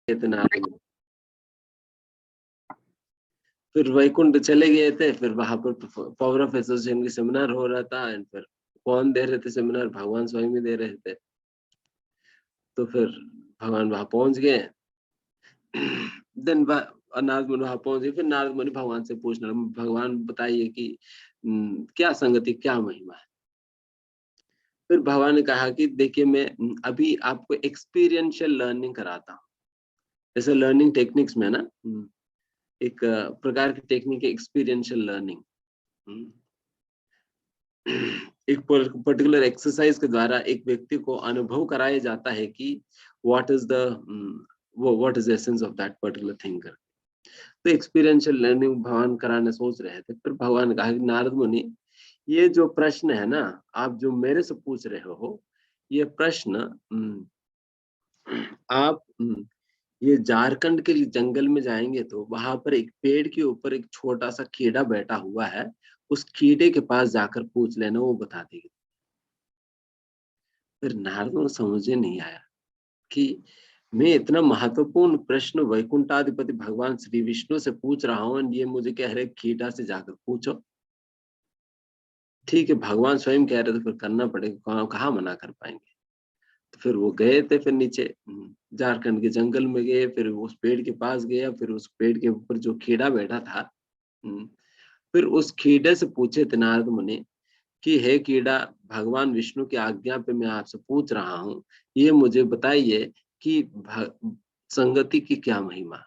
इतना फिर वैकुंठ चले गए थे। फिर वहां पर पावर ऑफ एसोसिएशन की सेमिनार हो रहा था। एंड फिर कौन दे रहे थे सेमिनार? भगवान स्वयं ही दे रहे थे। तो फिर भगवान वहां पहुंच गए। देन नारद मुनि वहां पहुंच गए। फिर नारद मुनि भगवान से पूछने लगे, भगवान बताइए कि क्या संगति, क्या महिमा है? फिर भगवान ने कहा कि देखिए, मैं अभी आपको एक्सपीरियंशियल लर्निंग कराता हूँ। जैसे लर्निंग टेक्निक्स में ना, एक प्रकार की टेक्निक है एक्सपीरियंशियल लर्निंग। एक पर्टिकुलर एक्सरसाइज के द्वारा एक व्यक्ति को अनुभव कराया जाता है कि what is the essence of that particular thing. तो एक्सपीरियंशियल लर्निंग भगवान कराने सोच रहे थे। फिर भगवान ने कहा कि नारद मुनि, ये जो प्रश्न है ना, आप जो मेरे से पूछ रहे हो, ये प्रश्न आप ये झारखंड के जंगल में जाएंगे तो वहां पर एक पेड़ के ऊपर एक छोटा सा कीड़ा बैठा हुआ है, उस कीड़े के पास जाकर पूछ लेना, वो बता देगी। फिर नारद को समझ ही नहीं आया कि मैं इतना महत्वपूर्ण प्रश्न वैकुंठाधिपति भगवान श्री विष्णु से पूछ रहा हूँ, ये मुझे कह रहे कीड़ा से जाकर पूछो। ठीक है, भगवान स्वयं कह रहे थे, फिर करना पड़ेगा, कहाँ मना कर पाएंगे। तो फिर वो गए थे, फिर नीचे झारखंड के जंगल में गए। फिर उस पेड़ के पास गया। फिर उस पेड़ के ऊपर जो कीड़ा बैठा था, फिर उस कीड़े से पूछे थे नारद मुनि कि हे कीड़ा, भगवान विष्णु की आज्ञा पे मैं आपसे पूछ रहा हूँ, ये मुझे बताइए कि संगति की क्या महिमा।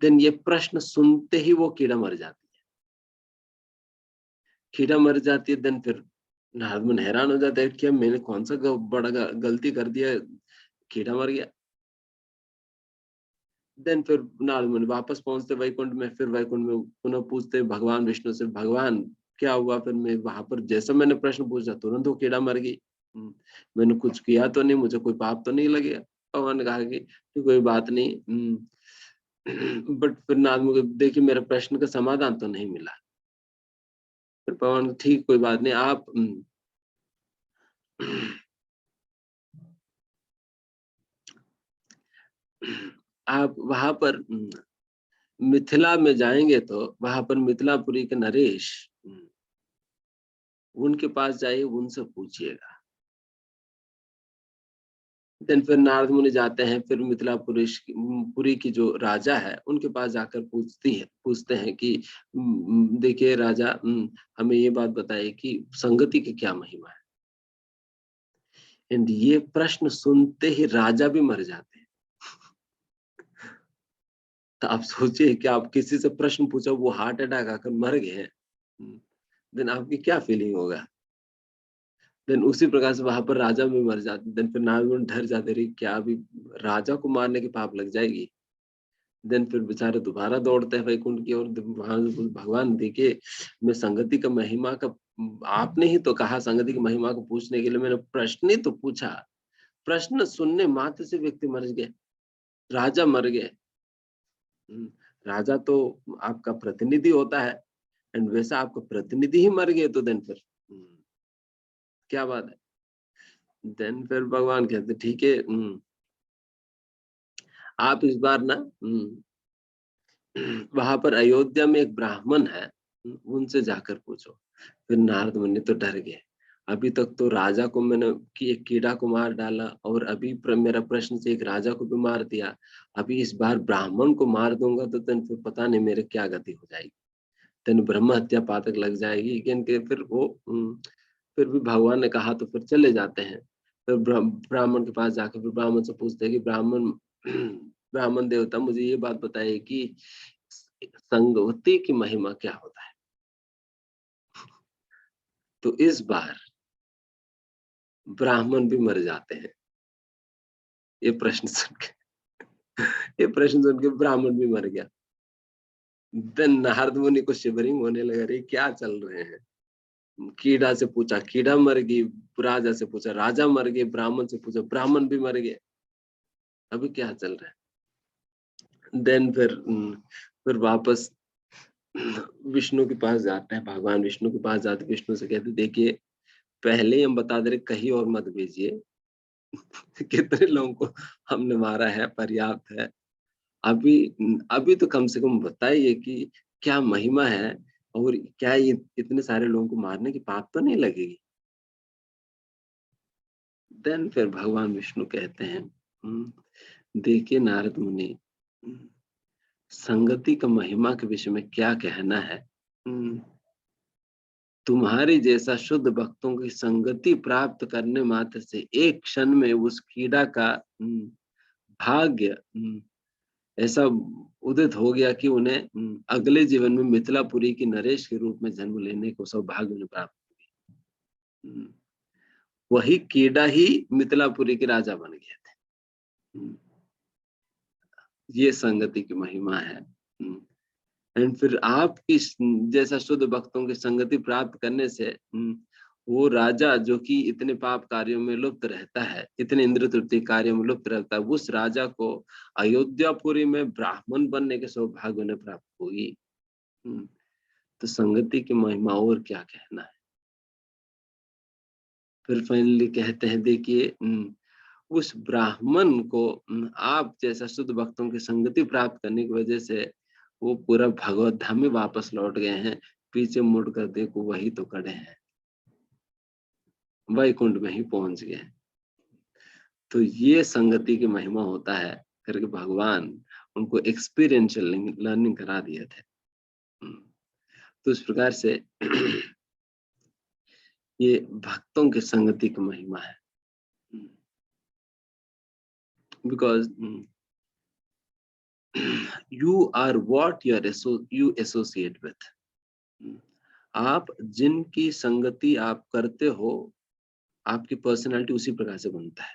देन ये प्रश्न सुनते ही वो कीड़ा मर जाती है। कीड़ा मर जाती है। देन फिर नारद मुनि हैरान हो जाते हैं, क्या मैंने कौन सा बड़ा गलती कर दिया, कीड़ा मर गया। देन फिर नारद मुनि वापस पहुंचते वैकुंठ में। फिर वैकुंठ में पुनः पूछते भगवान विष्णु से, भगवान क्या हुआ? फिर मैं वहां पर जैसा मैंने प्रश्न पूछा, तुरंत वो कीड़ा मर गई। मैंने कुछ किया तो नहीं, मुझे कोई पाप तो नहीं लगेगा? भगवान ने कहा कि कोई बात नहीं, बट फिर नारद मुनि, देखिए मेरे प्रश्न का समाधान तो नहीं मिला। फिर भगवान, ठीक कोई बात नहीं, आप वहां पर मिथिला में जाएंगे तो वहां पर मिथिलापुरी के नरेश, उनके पास जाइए, उनसे पूछिएगा। देन फिर नारद मुनि जाते हैं। फिर मिथिलापुरी पुरी की जो राजा है, उनके पास जाकर पूछते हैं कि देखिए राजा, हमें ये बात बताइए कि संगति की क्या महिमा है। एंड ये प्रश्न सुनते ही राजा भी मर जाते हैं। तो आप सोचिए कि आप किसी से प्रश्न पूछो, वो हार्ट अटैक आकर मर गए, देन आपकी क्या फीलिंग होगा। देन उसी प्रकार से वहां पर राजा भी मर जाते। देन फिर नारद मुनि डर जाते, रही क्या अभी राजा को मारने की पाप लग जाएगी। देन फिर बेचारे दोबारा दौड़ते हैं वैकुंठ की ओर। भगवान देखिए, मैं संगति का महिमा का, आपने ही तो कहा संगति की महिमा को पूछने के लिए, मैंने प्रश्न ही तो पूछा। प्रश्न सुनने मात्र से व्यक्ति मर गए, राजा मर गए। राजा तो आपका प्रतिनिधि होता है, एंड वैसा आपका प्रतिनिधि ही मर गए, तो देन फिर क्या बात है। देन फिर भगवान कहते ठीक है, आप इस बार ना वहां पर अयोध्या में एक ब्राह्मण है, उनसे जाकर पूछो। फिर नारद मुनि तो डर गए। अभी तक तो राजा को मैंने कि एक कीड़ा को मार डाला, और अभी मेरा प्रश्न से एक राजा को भी मार दिया। अभी इस बार ब्राह्मण को मार दूंगा तो तन फिर पता नहीं मेरे क्या गति हो जाएगी। तन ब्रह्म हत्या पातक लग जाएगी। के फिर वो फिर भी भगवान ने कहा तो फिर चले जाते हैं। फिर ब्राह्मण के पास जाकर फिर ब्राह्मण से पूछते हैं कि ब्राह्मण ब्राह्मण देवता, मुझे ये बात बताइए कि संगवती की महिमा क्या होता है। तो इस बार ब्राह्मण भी मर जाते हैं। ये प्रश्न सुन के ये प्रश्न सुन के ब्राह्मण भी मर गया। देन नारद मुनि को शिवरिंग होने लगा, रे क्या चल रहे हैं। कीड़ा से पूछा, कीड़ा मर गई। राजा से पूछा, राजा मर गए। ब्राह्मण से पूछा, ब्राह्मण भी मर गए। अभी क्या चल रहा है। देन फिर वापस विष्णु के पास जाते हैं। भगवान विष्णु के पास जाते, विष्णु से कहते देखिए, पहले ही हम बता दे रहे, कहीं और मत भेजिए, कितने लोगों को हमने मारा है, पर्याप्त है। अभी अभी तो कम से कम बताइए कि क्या महिमा है, और क्या ये इतने सारे लोगों को मारने की पाप तो नहीं लगेगी? देन फिर भगवान विष्णु कहते हैं, देखिए नारद मुनि, हम्म, संगति का महिमा के विषय में क्या कहना है। हम्म, तुम्हारी जैसा शुद्ध भक्तों की संगति प्राप्त करने मात्र से एक क्षण में उस कीड़ा का भाग्य ऐसा उदित हो गया कि उन्हें अगले जीवन में मिथिलापुरी की नरेश के रूप में जन्म लेने को सौभाग्य उन्हें प्राप्त हुआ। वही कीड़ा ही मिथिलापुरी के राजा बन गए थे। ये संगति की महिमा है। एंड फिर आपकी जैसा शुद्ध भक्तों की संगति प्राप्त करने से वो राजा जो कि इतने पाप कार्यों में लुप्त रहता है, इतने इंद्र तृप्ति कार्यों में लुप्त रहता है, उस राजा को अयोध्यापुरी में ब्राह्मण बनने के सौभाग्य उन्हें प्राप्त होगी। तो संगति की महिमा और क्या कहना है। फिर फाइनली कहते हैं, देखिए उस ब्राह्मण को आप जैसा शुद्ध भक्तों की संगति प्राप्त करने की वजह से वो पूरा भगवत धाम में वापस लौट गए हैं। पीछे मुड़ कर देखो वही तो खड़े हैं, वैकुंठ में ही पहुंच गए। तो ये संगति की महिमा होता है करके भगवान उनको एक्सपीरियंशियल लर्निंग करा दिए थे। तो इस प्रकार से ये भक्तों की संगति की महिमा है। Because you are what you associate with. आप जिनकी संगति आप करते हो, आपकी पर्सनालिटी उसी प्रकार से बनता है।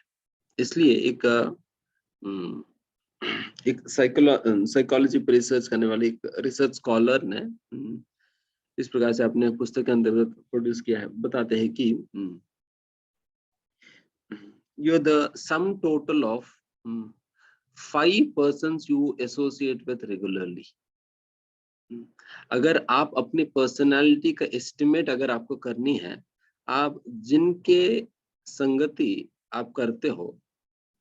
इसलिए एक साइकोलॉजी पर रिसर्च करने वाले एक रिसर्च स्कॉलर ने इस प्रकार से अपने पुस्तक के अंदर प्रोड्यूस किया है। बताते हैं कि you're the sum total of 5 persons you associate with regularly. अगर आप अपनी पर्सनालिटी का एस्टिमेट अगर आपको करनी है, आप जिनके संगति आप करते हो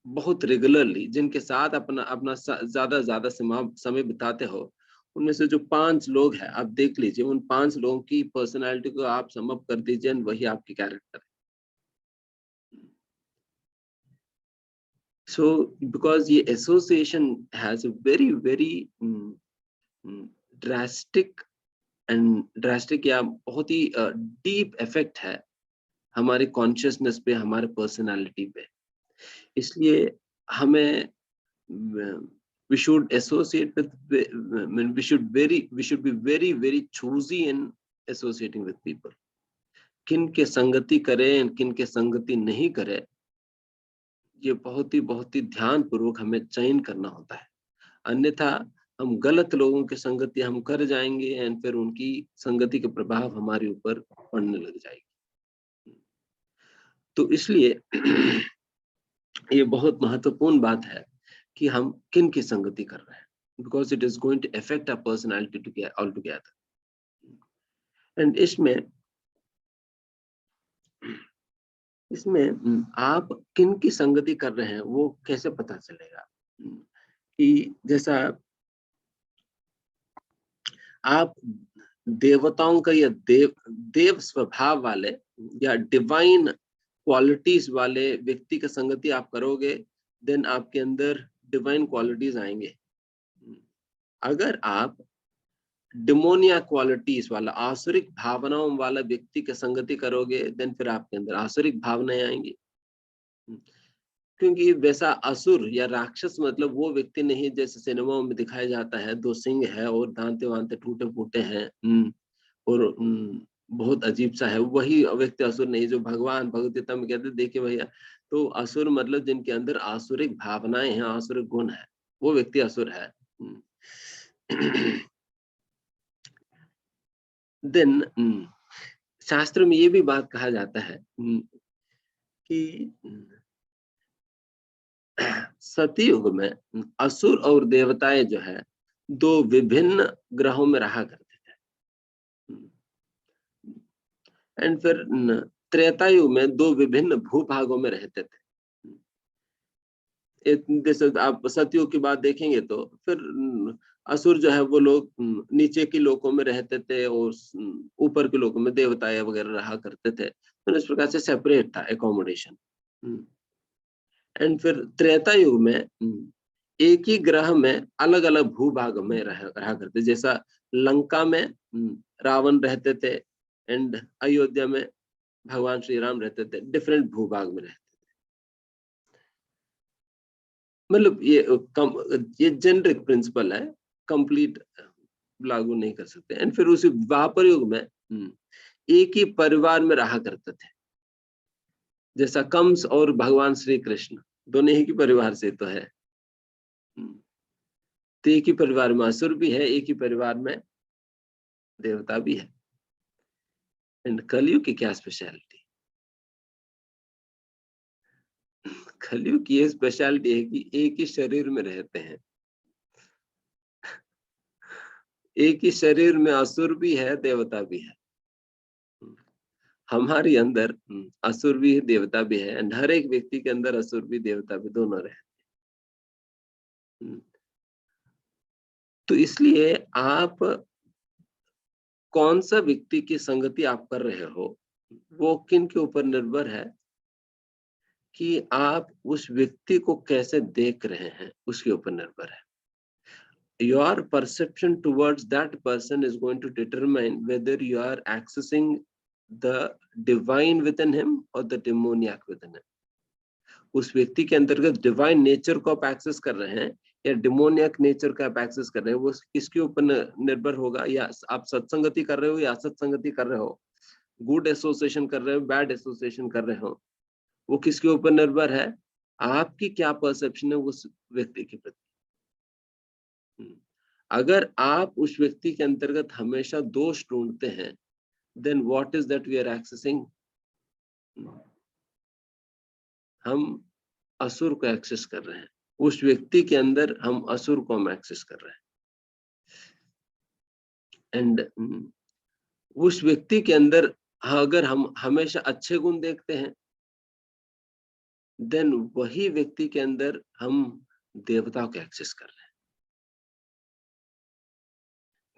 बहुत रेगुलरली, जिनके साथ अपना अपना ज्यादा समय बिताते हो, उनमें से जो 5 लोग हैं आप देख लीजिए, उन 5 लोगों की पर्सनालिटी को आप सम अप कर दीजिए, वही आपकी कैरेक्टर है। So because ये association has a very drastic या बहुत ही डीप इफेक्ट है हमारे कॉन्शियसनेस पे, हमारे पर्सनालिटी पे। इसलिए हमें we should associate with we should be very choosy in associating with people. किन के संगति करें, किन के संगति नहीं करें, ये बहुत ही ध्यान पूर्वक हमें चयन करना होता है। अन्यथा हम गलत लोगों की संगति हम कर जाएंगे एंड फिर उनकी संगति के प्रभाव हमारे ऊपर पड़ने लग जाएगी। तो इसलिए ये बहुत महत्वपूर्ण बात है कि हम किन की संगति कर रहे हैं, because it is going to affect our personality all together. And इसमें आप किन की संगति कर रहे हैं वो कैसे पता चलेगा कि जैसा आप देवताओं का या देव स्वभाव वाले या डिवाइन क्वालिटीज वाले व्यक्ति का संगति आप करोगे, देन आपके अंदर डिवाइन क्वालिटीज आएंगे। अगर आप डिमोनिया क्वालिटीज वाला, आसुरिक भावनाओं वाला व्यक्ति की संगति करोगे, देन फिर आपके अंदर आसुरिक भावनाएं आएंगी। क्योंकि वैसा असुर या राक्षस मतलब वो व्यक्ति नहीं जैसे सिनेमाओं में दिखाया जाता है, 2 सिंह है और दांते वांते टूटे फूटे हैं और बहुत अजीब सा है, वही व्यक्ति असुर नहीं जो भगवान भगवत गीता में कहते देखिए भैया, तो असुर मतलब जिनके अंदर आसुरिक भावनाएं हैं, आसुरिक गुण है, वो व्यक्ति असुर है। देन शास्त्र में ये भी बात कहा जाता है कि सतयुग में असुर और देवताएं जो है 2 विभिन्न ग्रहों में रहा करते थे। एंड फिर त्रेता युग में 2 विभिन्न भूभागों में रहते थे। जैसे आप सतयुग की बात देखेंगे तो फिर असुर जो है वो लोग नीचे के लोकों में रहते थे और ऊपर के लोकों में देवता वगैरह रहा करते थे, तो इस प्रकार से सेपरेट था एकोमोडेशन। एंड फिर त्रेता युग में एक ही ग्रह में अलग अलग भूभाग में रहा करते, जैसा लंका में रावण रहते थे एंड अयोध्या में भगवान श्री राम रहते थे, डिफरेंट भूभाग में रहते। मतलब ये जेनरिक प्रिंसिपल है, कंप्लीट लागू नहीं कर सकते। एंड फिर उसी द्वापर युग में एक ही परिवार में रहा करते थे, जैसा कंस और भगवान श्री कृष्ण दोनों ही की परिवार से तो है। तो एक ही परिवार में असुर भी है, एक ही परिवार में देवता भी है। एंड कलयुग की क्या स्पेशलिटी? कलयुग की ये स्पेशलिटी है कि एक ही शरीर में रहते हैं, एक ही शरीर में असुर भी है, देवता भी है। हमारे अंदर असुर भी है, देवता भी है, एंड हर एक व्यक्ति के अंदर असुर भी देवता भी दोनों रहते हैं। तो इसलिए आप कौन सा व्यक्ति की संगति आप कर रहे हो, वो किन के ऊपर निर्भर है कि आप उस व्यक्ति को कैसे देख रहे हैं, उसके ऊपर निर्भर है। Your perception towards that person is going to determine whether you are accessing the divine within him or the demoniac within him. उस व्यक्ति के अंतर्गत डिवाइन नेचर को आप एक्सेस कर रहे हैं या डिमोनियक नेचर का आप एक्सेस कर रहे हैं, वो किसके ऊपर निर्भर होगा। या आप सत्संगति कर रहे हो या असत्संगति कर रहे हो, गुड एसोसिएशन कर रहे हो, बैड एसोसिएशन कर रहे हो, वो किसके ऊपर निर्भर है? आपकी क्या परसेप्शन है उस व्यक्ति के प्रति। अगर आप उस व्यक्ति के अंतर्गत हमेशा दोष ढूंढते हैं, then what is that we are accessing? हम असुर को एक्सेस कर रहे हैं, उस व्यक्ति के अंदर हम असुर को हम एक्सेस कर रहे हैं। एंड उस व्यक्ति के अंदर अगर हम हमेशा अच्छे गुण देखते हैं, देन वही व्यक्ति के अंदर हम देवता को एक्सेस कर रहे हैं,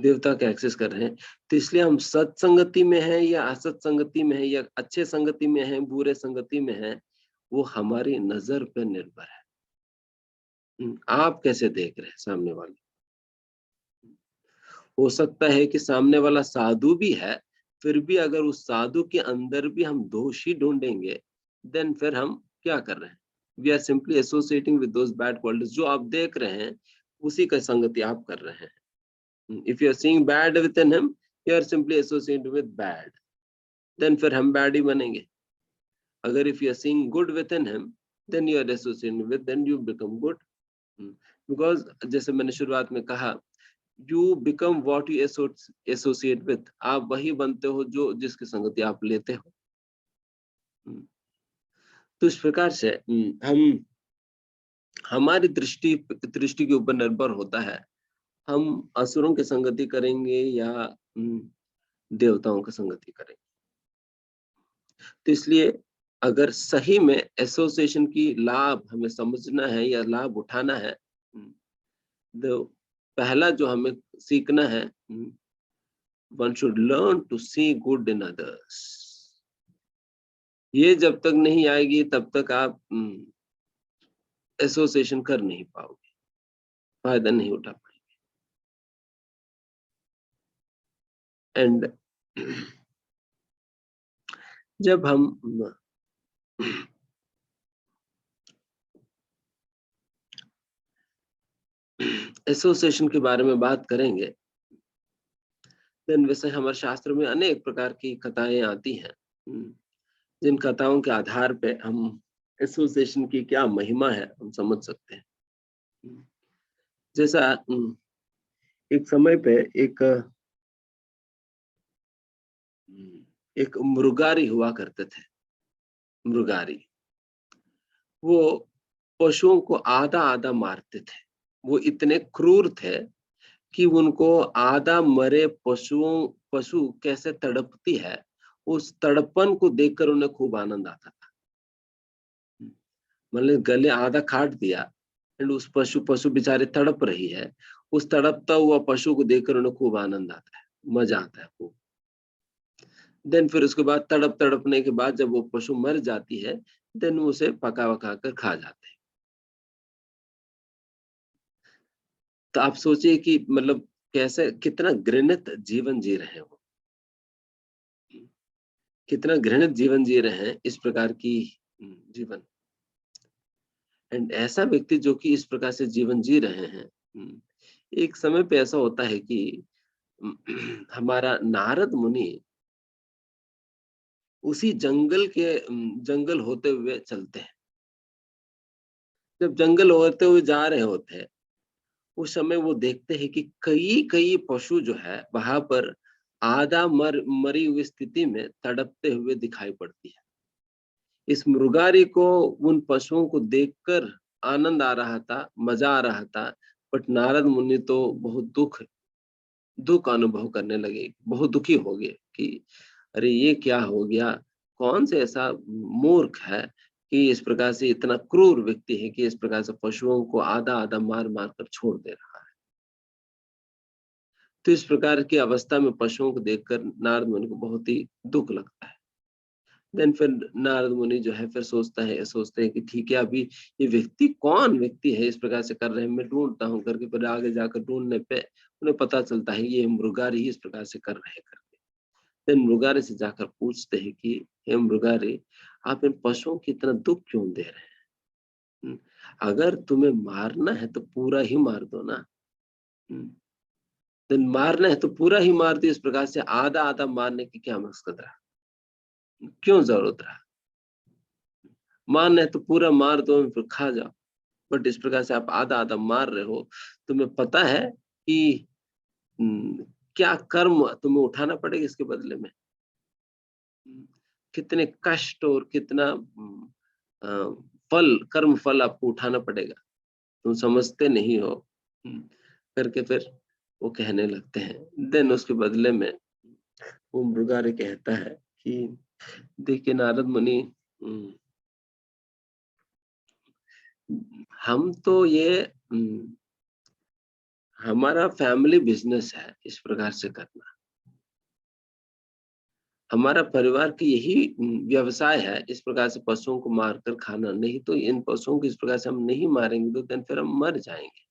देवता का एक्सेस कर रहे हैं। तो इसलिए हम सत्संगति में हैं या असत्संगति में हैं, या अच्छे संगति में हैं, बुरे संगति में हैं, वो हमारी नजर पर निर्भर है। आप कैसे देख रहे हैं सामने वाले? हो सकता है कि सामने वाला साधु भी है, फिर भी अगर उस साधु के अंदर भी हम दोष ही ढूंढेंगे, देन फिर हम क्या कर रहे हैं? We are simply associating with those bad qualities. जो आप देख रहे हैं उसी का संगति आप कर रहे हैं। If you are seeing bad within him, you are simply associated with bad. Then फिर हम bad ही बनेंगे। अगर if you are seeing good within him, then you are associated with, then you become good. Because जैसे मैंने शुरुआत में कहा, you become what you associate with. आप वही बनते हो जो जिसकी संगति आप लेते हो। तो इस प्रकार से हम हमारी दृष्टि के ऊपर निर्भर होता है, हम असुरों की संगति करेंगे या देवताओं की संगति करेंगे। तो इसलिए अगर सही में एसोसिएशन की लाभ हमें समझना है या लाभ उठाना है, तो पहला जो हमें सीखना है, one should learn to see good in others. ये जब तक नहीं आएगी तब तक आप एसोसिएशन कर नहीं पाओगे, फायदा नहीं उठा पाएंगे। एंड जब हम एसोसिएशन के बारे में बात करेंगे, देन वैसे हमारे शास्त्र में अनेक प्रकार की कथाएं आती हैं, जिन कथाओं के आधार पे हम एसोसिएशन की क्या महिमा है हम समझ सकते हैं। जैसा एक समय पे एक मृगारी हुआ करते थे। मृगारी वो पशुओं को आधा आधा मारते थे। वो इतने क्रूर थे कि उनको आधा मरे पशु कैसे तड़पती है, उस तड़पन को देखकर उन्हें खूब आनंद आता था। मतलब गले आधा काट दिया एंड उस पशु बेचारे तड़प रही है, उस तड़पता हुआ पशु को देखकर उन्हें खूब आनंद आता है, मजा आता है खूब। देन फिर उसके बाद तड़पने के बाद जब वो पशु मर जाती है, देन उसे पका वका कर खा जाते हैं। तो आप सोचिए कि मतलब कैसे, कितना घृणित जीवन जी रहे हो, कितना घृणित जीवन जी रहे हैं इस प्रकार की जीवन। एंड ऐसा व्यक्ति जो कि इस प्रकार से जीवन जी रहे हैं, एक समय पे ऐसा होता है कि हमारा नारद मुनि उसी जंगल होते हुए चलते हैं। जब जंगल होते हुए जा रहे होते हैं, उस समय वो देखते हैं कि कई कई पशु जो है वहां पर आधा मरी हुई स्थिति में तड़पते हुए दिखाई पड़ती है। इस मृगारी को उन पशुओं को देखकर आनंद आ रहा था, मजा आ रहा था, बट नारद मुनि तो बहुत दुख अनुभव करने लगे, बहुत दुखी हो गए कि अरे ये क्या हो गया, कौन से ऐसा मूर्ख है कि इस प्रकार से, इतना क्रूर व्यक्ति है कि इस प्रकार से पशुओं को आधा आधा मार मार कर छोड़ दे रहा है। तो इस प्रकार की अवस्था में पशुओं को देखकर नारद मुनि को बहुत ही दुख लगता है। देन फिर नारद मुनि जो है फिर सोचते हैं कि ठीक है, अभी ये कौन व्यक्ति है इस प्रकार से कर रहे हैं, मैं ढूंढता हूँ करके, फिर आगे जाकर ढूंढने पे उन्हें पता चलता है ये मृगारी ही इस प्रकार से कर रहे हैं करके। देन मृगारी से जाकर पूछते हैं कि हे मृगारी, आप इन पशुओं की इतना दुख क्यों दे रहे हैं? हम्म, अगर तुम्हें मारना है तो पूरा ही मार दो ना। हम्म, देन मारना है तो पूरा ही मार दो, इस प्रकार से आधा आधा मारने की क्या मकसद रहा, क्यों जरूरत रहा? मारना है तो पूरा मार दो, फिर खा जाओ। बट इस प्रकार से आप आधा आधा मार रहे हो, तुम्हें पता है कि क्या कर्म तुम्हें उठाना पड़ेगा इसके बदले में। हम्म, कितने कष्ट और कितना अ, कर्म फल आपको उठाना पड़ेगा, तुम समझते नहीं हो। हम्म, करके फिर वो कहने लगते हैं। देन उसके बदले में वो मृगारी कहता है कि देखिए नारद मुनि, हम्म, हम तो ये हमारा फैमिली बिजनेस है इस प्रकार से करना, हमारा परिवार की यही व्यवसाय है इस प्रकार से पशुओं को मारकर खाना, नहीं तो इन पशुओं को इस प्रकार से हम नहीं मारेंगे तो देन फिर हम मर जाएंगे।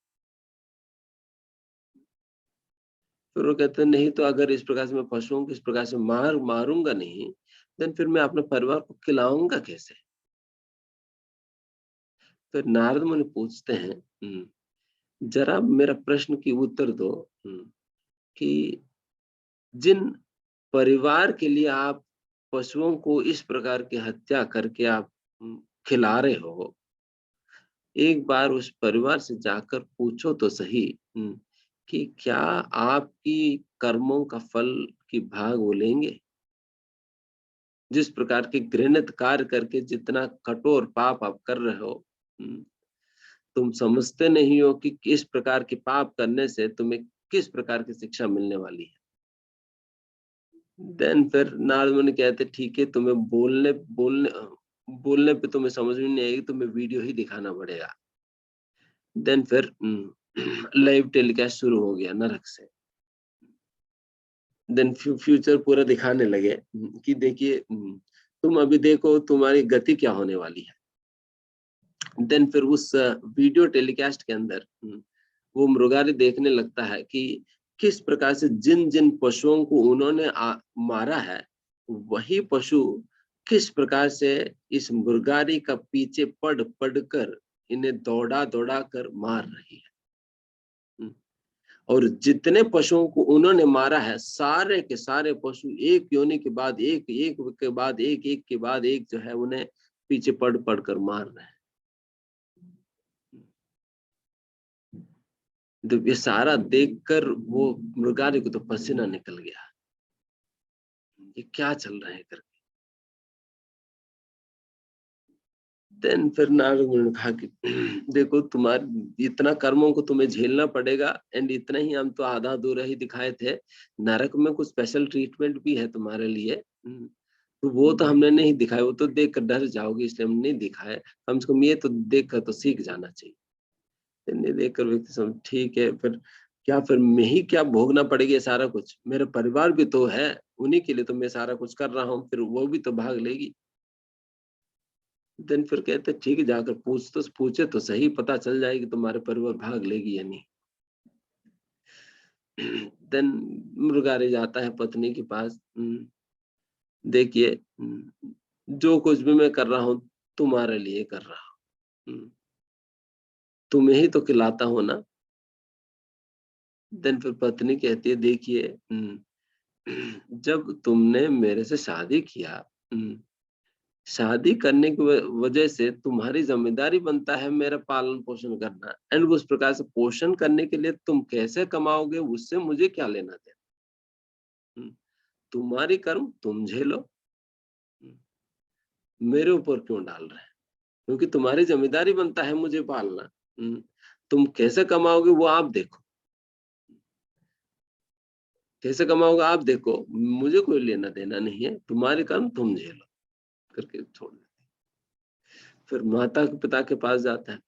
फिर वो कहते हैं नहीं, तो अगर इस प्रकार से मैं पशुओं को इस प्रकार से मारूंगा नहीं, देन फिर मैं अपने परिवार को खिलाऊंगा कैसे? फिर नारद मुनि पूछते हैं, जरा मेरा प्रश्न की उत्तर दो, कि जिन परिवार के लिए आप पशुओं को इस प्रकार की हत्या करके आप खिला रहे हो, एक बार उस परिवार से जाकर पूछो तो सही, कि क्या आपकी कर्मों का फल की भाग वो लेंगे? जिस प्रकार के घृणित कार्य करके जितना कठोर पाप आप कर रहे हो, तुम समझते नहीं हो कि किस प्रकार के पाप करने से तुम्हें किस प्रकार की शिक्षा मिलने वाली है। देन फिर नारद मुनि कहते ठीक है, तुम्हें बोलने पे तुम्हें समझ में नहीं आएगी, तुम्हें वीडियो ही दिखाना पड़ेगा। देन फिर लाइव टेलीकास्ट शुरू हो गया नरक से। देन फ्यूचर पूरा दिखाने लगे, कि देखिए, तुम अभी देखो तुम्हारी गति क्या होने वाली है। देन फिर उस वीडियो टेलीकास्ट के अंदर वो मृगारी देखने लगता है कि किस प्रकार से जिन जिन पशुओं को उन्होंने मारा है, वही पशु किस प्रकार से इस मृगारी का पीछे पड़ पड़ कर इन्हें दौड़ा दौड़ा कर मार रही है। और जितने पशुओं को उन्होंने मारा है, सारे के सारे पशु एक योनि के बाद एक, एक के बाद एक के बाद एक जो है उन्हें पीछे पड़ पड़ कर मार रहे हैं। तो ये सारा देखकर वो मृगारी को तो पसीना निकल गया, ये क्या चल रहा है करके। देन फिर नारद मुनि ने कहा कि देखो, तुम्हारे इतना कर्मों को तुम्हें झेलना पड़ेगा, एंड इतना ही हम तो आधा अधूरा ही दिखाए थे, नरक में कुछ स्पेशल ट्रीटमेंट भी है तुम्हारे लिए। तो वो तो हमने नहीं दिखाया, वो तो देख कर डर जाओगे इसलिए हमने नहीं दिखाया, कम से कम ये तो देख कर तो सीख जाना चाहिए। नहीं देखकर व्यक्ति समझ ठीक है, फिर क्या, फिर मैं ही क्या भोगना पड़ेगा ये सारा कुछ? मेरा परिवार भी तो है, उन्हीं के लिए तो मैं सारा कुछ कर रहा हूँ, फिर वो भी तो भाग लेगी। देन फिर कहते ठीक है, जाकर पूछे तो सही, पता चल जाएगी तुम्हारे परिवार भाग लेगी या नहीं। देन मृगारी जाता है पत्नी के पास। देखिए, जो कुछ भी मैं कर रहा हूँ तुम्हारे लिए कर रहा हूँ। तुम्हें ही तो खिलाता हूँ ना। देन फिर पत्नी कहती है देखिए, जब तुमने मेरे से शादी किया, शादी करने की वजह से तुम्हारी जिम्मेदारी बनता है मेरा पालन पोषण करना, एंड उस प्रकार से पोषण करने के लिए तुम कैसे कमाओगे उससे मुझे क्या लेना देना। तुम्हारी कर्म तुम झेलो, हम्म, मेरे ऊपर क्यों डाल रहे हैं? क्योंकि तुम्हारी जिम्मेदारी बनता है मुझे पालना। तुम कैसे कमाओगे वो आप देखो, कैसे कमाओगे आप देखो, मुझे कोई लेना देना नहीं है, तुम्हारे कर्म तुम झेलो करके छोड़ देते। फिर माता पिता के पास जाता है,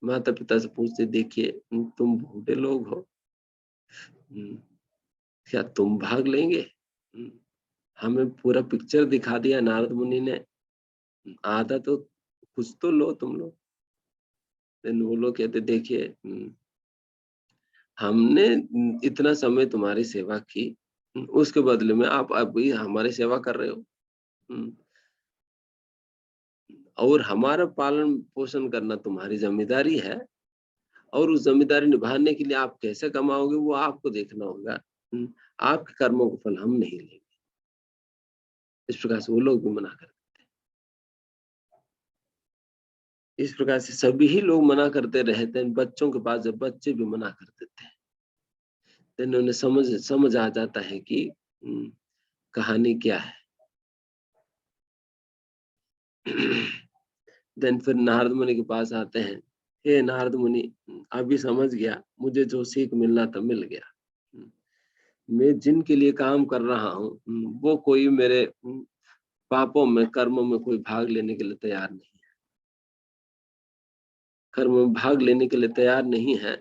माता पिता से पूछते देखिए, तुम बूढ़े लोग हो, क्या तुम भाग लेंगे? हमें पूरा पिक्चर दिखा दिया नारद मुनि ने, आधा तो कुछ तो लो तुम लोग। देन वो लोग कहते देखिए, हमने इतना समय तुम्हारी सेवा की, उसके बदले में आप अभी हमारी सेवा कर रहे हो, और हमारा पालन पोषण करना तुम्हारी जिम्मेदारी है, और उस जिम्मेदारी निभाने के लिए आप कैसे कमाओगे वो आपको देखना होगा। आपके कर्मों का फल हम नहीं लेंगे। इस प्रकार से वो लोग भी मना कर, इस प्रकार से सभी ही लोग मना करते रहते हैं। बच्चों के पास जब बच्चे भी मना कर देते हैं तो इन्होंने समझ आ जाता है कि कहानी क्या है। देन फिर नारद मुनि के पास आते हैं, हे नारद मुनि, अभी समझ गया, मुझे जो सीख मिलना था मिल गया। मैं जिनके लिए काम कर रहा हूँ, वो कोई मेरे पापों में, कर्मों में कोई भाग लेने के लिए तैयार नहीं है, कर्म में भाग लेने के लिए तैयार नहीं है।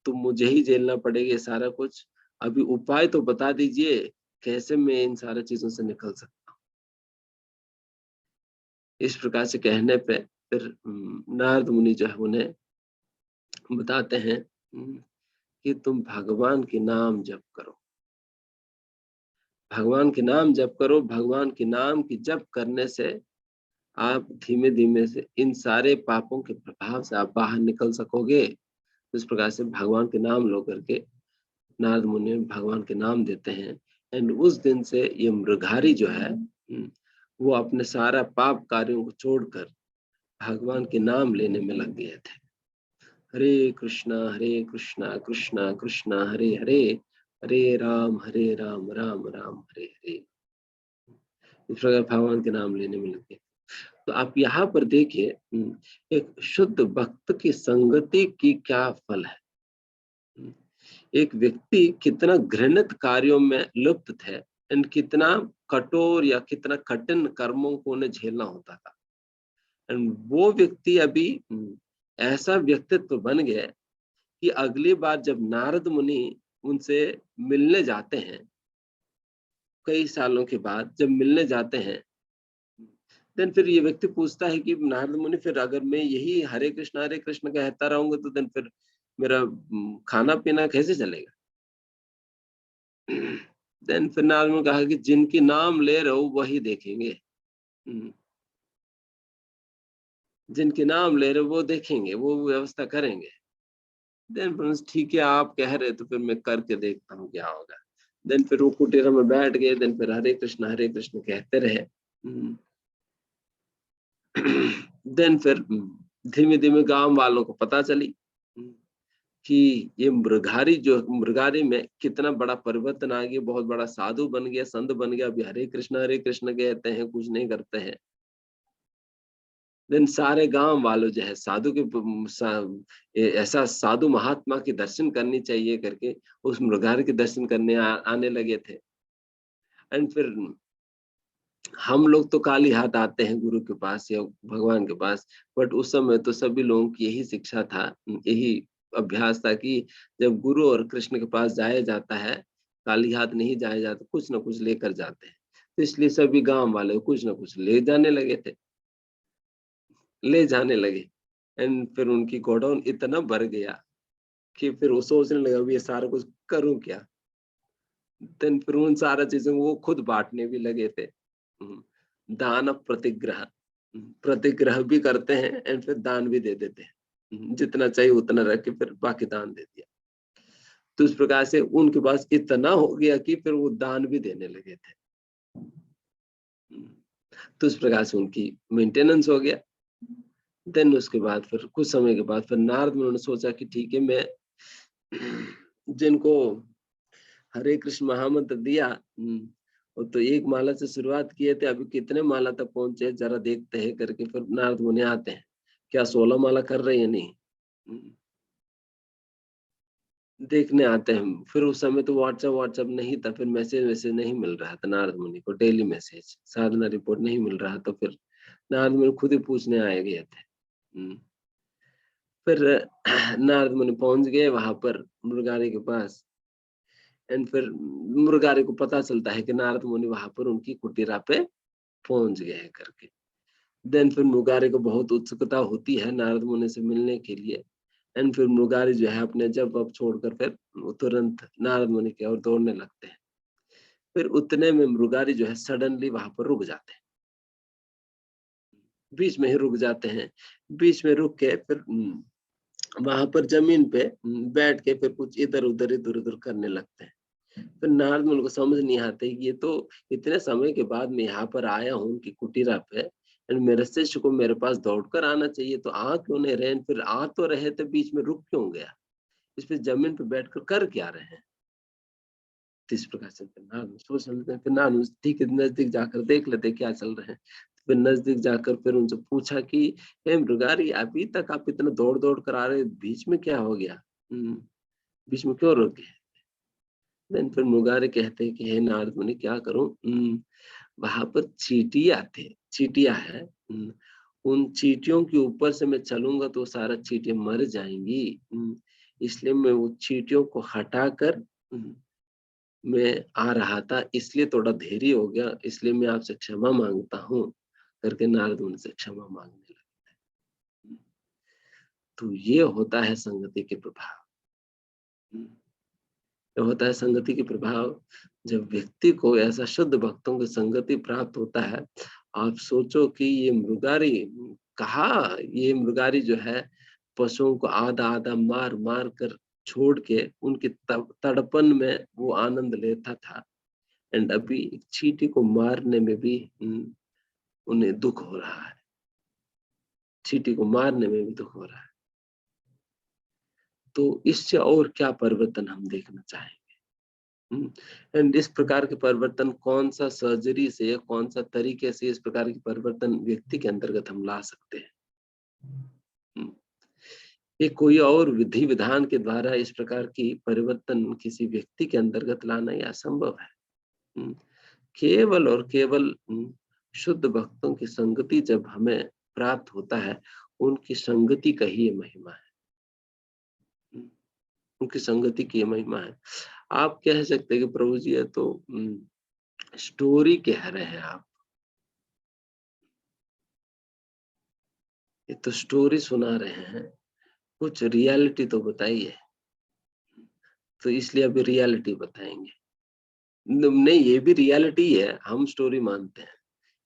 तो मुझे ही झेलना पड़ेगा ये सारा कुछ। अभी उपाय तो बता दीजिए, कैसे मैं इन सारी चीजों से निकल सकता हूँ। इस प्रकार से कहने पे फिर नारद मुनि जो है उन्हें बताते हैं कि तुम भगवान के नाम जप करो, भगवान के नाम जप करो। भगवान के नाम की जप करने से आप धीमे धीमे से इन सारे पापों के प्रभाव से आप बाहर निकल सकोगे। इस प्रकार से भगवान के नाम लो करके नारद मुनि भगवान के नाम देते हैं। एंड उस दिन से ये मृगारी जो है, वो अपने सारा पाप कार्यों को छोड़कर भगवान के नाम लेने में लग गए थे। हरे कृष्णा कृष्णा कृष्णा हरे हरे, हरे राम राम राम हरे हरे। इस प्रकार भगवान के नाम लेने में लग गए। तो आप यहाँ पर देखिए, एक शुद्ध भक्त की संगति की क्या फल है। एक व्यक्ति कितना घृणित कार्यों में लिप्त थे, एंड कितना कठोर या कितना कठिन कर्मों को उन्हें झेलना होता था, एंड वो व्यक्ति अभी ऐसा व्यक्तित्व बन गया कि अगली बार जब नारद मुनि उनसे मिलने जाते हैं, कई सालों के बाद जब मिलने जाते हैं, देन फिर ये व्यक्ति पूछता है कि नारद मुनि, फिर अगर मैं यही हरे कृष्ण कहता रहूंगा तो देन फिर मेरा खाना पीना कैसे चलेगा? देन फिर नारद ने कहा कि जिनके नाम ले रहे हो वही देखेंगे। जिनके नाम ले रहे हो वो देखेंगे, वो व्यवस्था करेंगे। देन फिर ठीक है, आप कह रहे तो फिर मैं करके देखता हूँ क्या होगा। देन फिर वो कुटीर में बैठ गए। देन फिर हरे कृष्ण कहते रहे। देन फिर धीमे धीमे गांव वालों को पता चली कि ये मृगारी में कितना बड़ा परिवर्तन आ गया, बहुत बड़ा साधु बन गया, संत बन गया। अभी हरे कृष्ण कहते हैं, कुछ नहीं करते हैं। देन सारे गांव वालों जो है साधु के ऐसा साधु महात्मा के दर्शन करनी चाहिए करके उस मृगारी के दर्शन करने आने लगे थे। एंड फिर हम लोग तो खाली हाथ आते हैं गुरु के पास या भगवान के पास, बट उस समय तो सभी लोगों की यही शिक्षा था, यही अभ्यास था कि जब गुरु और कृष्ण के पास जाया जाता है, खाली हाथ नहीं जाया जाता, कुछ ना कुछ लेकर जाते हैं। तो इसलिए सभी गांव वाले कुछ ना कुछ ले जाने लगे थे, ले जाने लगे। एंड फिर उनकी गोडाउन इतना भर गया कि फिर वो सोचने लगा अभी ये सारा कुछ करूं क्या। देन फिर उन सारा चीजों को वो खुद बांटने भी लगे थे। दान प्रतिग्रह, प्रतिग्रह भी करते हैं एंड फिर दान भी दे देते हैं। जितना चाहिए उतना रख के फिर बाकी दान दे दिया। तो इस प्रकार से उनके पास इतना हो गया कि फिर वो दान भी देने लगे थे। तो इस प्रकार से उनकी मेंटेनेंस हो गया। देन उसके बाद फिर कुछ समय के बाद फिर नारद मुनि ने सोचा कि ठीक है, मैं जिनको हरे कृष्ण महामंत्र दिया, और तो एक माला से शुरुआत किए थे, अभी कितने माला तक पहुंचे जरा देखते हैं करके फिर नारद मुनि आते हैं, क्या 16 माला कर रहे हैं नहीं। देखने आते हैं। फिर उस समय तो व्हाट्सएप नहीं था, फिर मैसेज वैसेज नहीं मिल रहा था नारद मुनि को, डेली मैसेज साधना रिपोर्ट नहीं मिल रहा, तो फिर नारद मुनि खुद ही पूछने आए गए थे। फिर नारद मुनि पहुंच गए वहां पर मुरारी के पास। एंड फिर मुरारी को पता चलता है कि नारद मुनि वहां पर उनकी कुटीरा पे पहुंच गए हैं करके। देन फिर मुरारी को बहुत उत्सुकता होती है नारद मुनि से मिलने के लिए। एंड फिर मुरारी जो है अपने जब अब छोड़कर फिर तुरंत नारद मुनि की ओर दौड़ने लगते हैं। फिर उतने में मुरारी जो है सडनली वहां पर रुक जाते हैं, बीच में ही रुक जाते हैं। बीच में रुक के फिर वहां पर जमीन पे बैठ के फिर कुछ इधर उधर करने लगते हैं। फिर नारद मुनि को समझ नहीं आते, ये तो इतने समय के बाद मैं यहाँ पर आया हूँ उनकी कुटीरा पे, एंड मेरे शिष्य को मेरे पास दौड़कर आना चाहिए, तो आ क्यों नहीं रहे, फिर आ तो रहे थे, बीच में रुक क्यों गया, इस पे जमीन पे बैठकर कर क्या रहे हैं। तो इस प्रकार से फिर नारद सोच लेते हैं। फिर नारद ठीक है, नजदीक जाकर देख लेते क्या चल रहे हैं। फिर नजदीक जाकर फिर उनसे पूछा कि हे मृगारी, अभी तक आप इतना दौड़ दौड़ कर आ रहे, बीच में क्या हो गया, बीच में क्यों रुक गए। देन फिर मुगारे कहते हैं कि हे नारद मुनि, क्या करूं, वहां पर चीटियां थे, चीटियां है, उन चीटियों के ऊपर से मैं चलूंगा तो सारा चीटियां मर जाएंगी। इसलिए मैं वो चीटियों को हटाकर मैं आ रहा था, इसलिए थोड़ा देरी हो गया, इसलिए मैं आपसे क्षमा मांगता हूँ करके नारद मुनि से क्षमा मांगने लगे। तो ये होता है संगति के प्रभाव। क्या होता है संगति के प्रभाव, जब व्यक्ति को ऐसा शुद्ध भक्तों की संगति प्राप्त होता है। आप सोचो कि ये मृगारी, कहा ये मृगारी जो है पशुओं को आधा आधा मार मार कर छोड़ के उनकी तड़पन में वो आनंद लेता था, एंड अभी एक चींटी को मारने में भी उन्हें दुख हो रहा है, चींटी को मारने में भी दुख हो रहा है। तो इससे और क्या परिवर्तन हम देखना चाहेंगे। एंड इस प्रकार के परिवर्तन कौन सा सर्जरी से या कौन सा तरीके से इस प्रकार के परिवर्तन व्यक्ति के अंतर्गत हम ला सकते हैं। ये कोई और विधि विधान के द्वारा इस प्रकार की परिवर्तन किसी व्यक्ति के अंतर्गत लाना यह असंभव है। केवल और केवल शुद्ध भक्तों की संगति जब हमें प्राप्त होता है, उनकी संगति का ही ये महिमा है, उनकी संगति की महिमा है। आप कह सकते हैं कि प्रभु जी ये तो स्टोरी कह रहे हैं आप, ये तो स्टोरी सुना रहे हैं, कुछ रियलिटी तो बताइए। तो इसलिए अभी रियलिटी बताएंगे। नहीं, ये भी रियलिटी है, हम स्टोरी मानते हैं,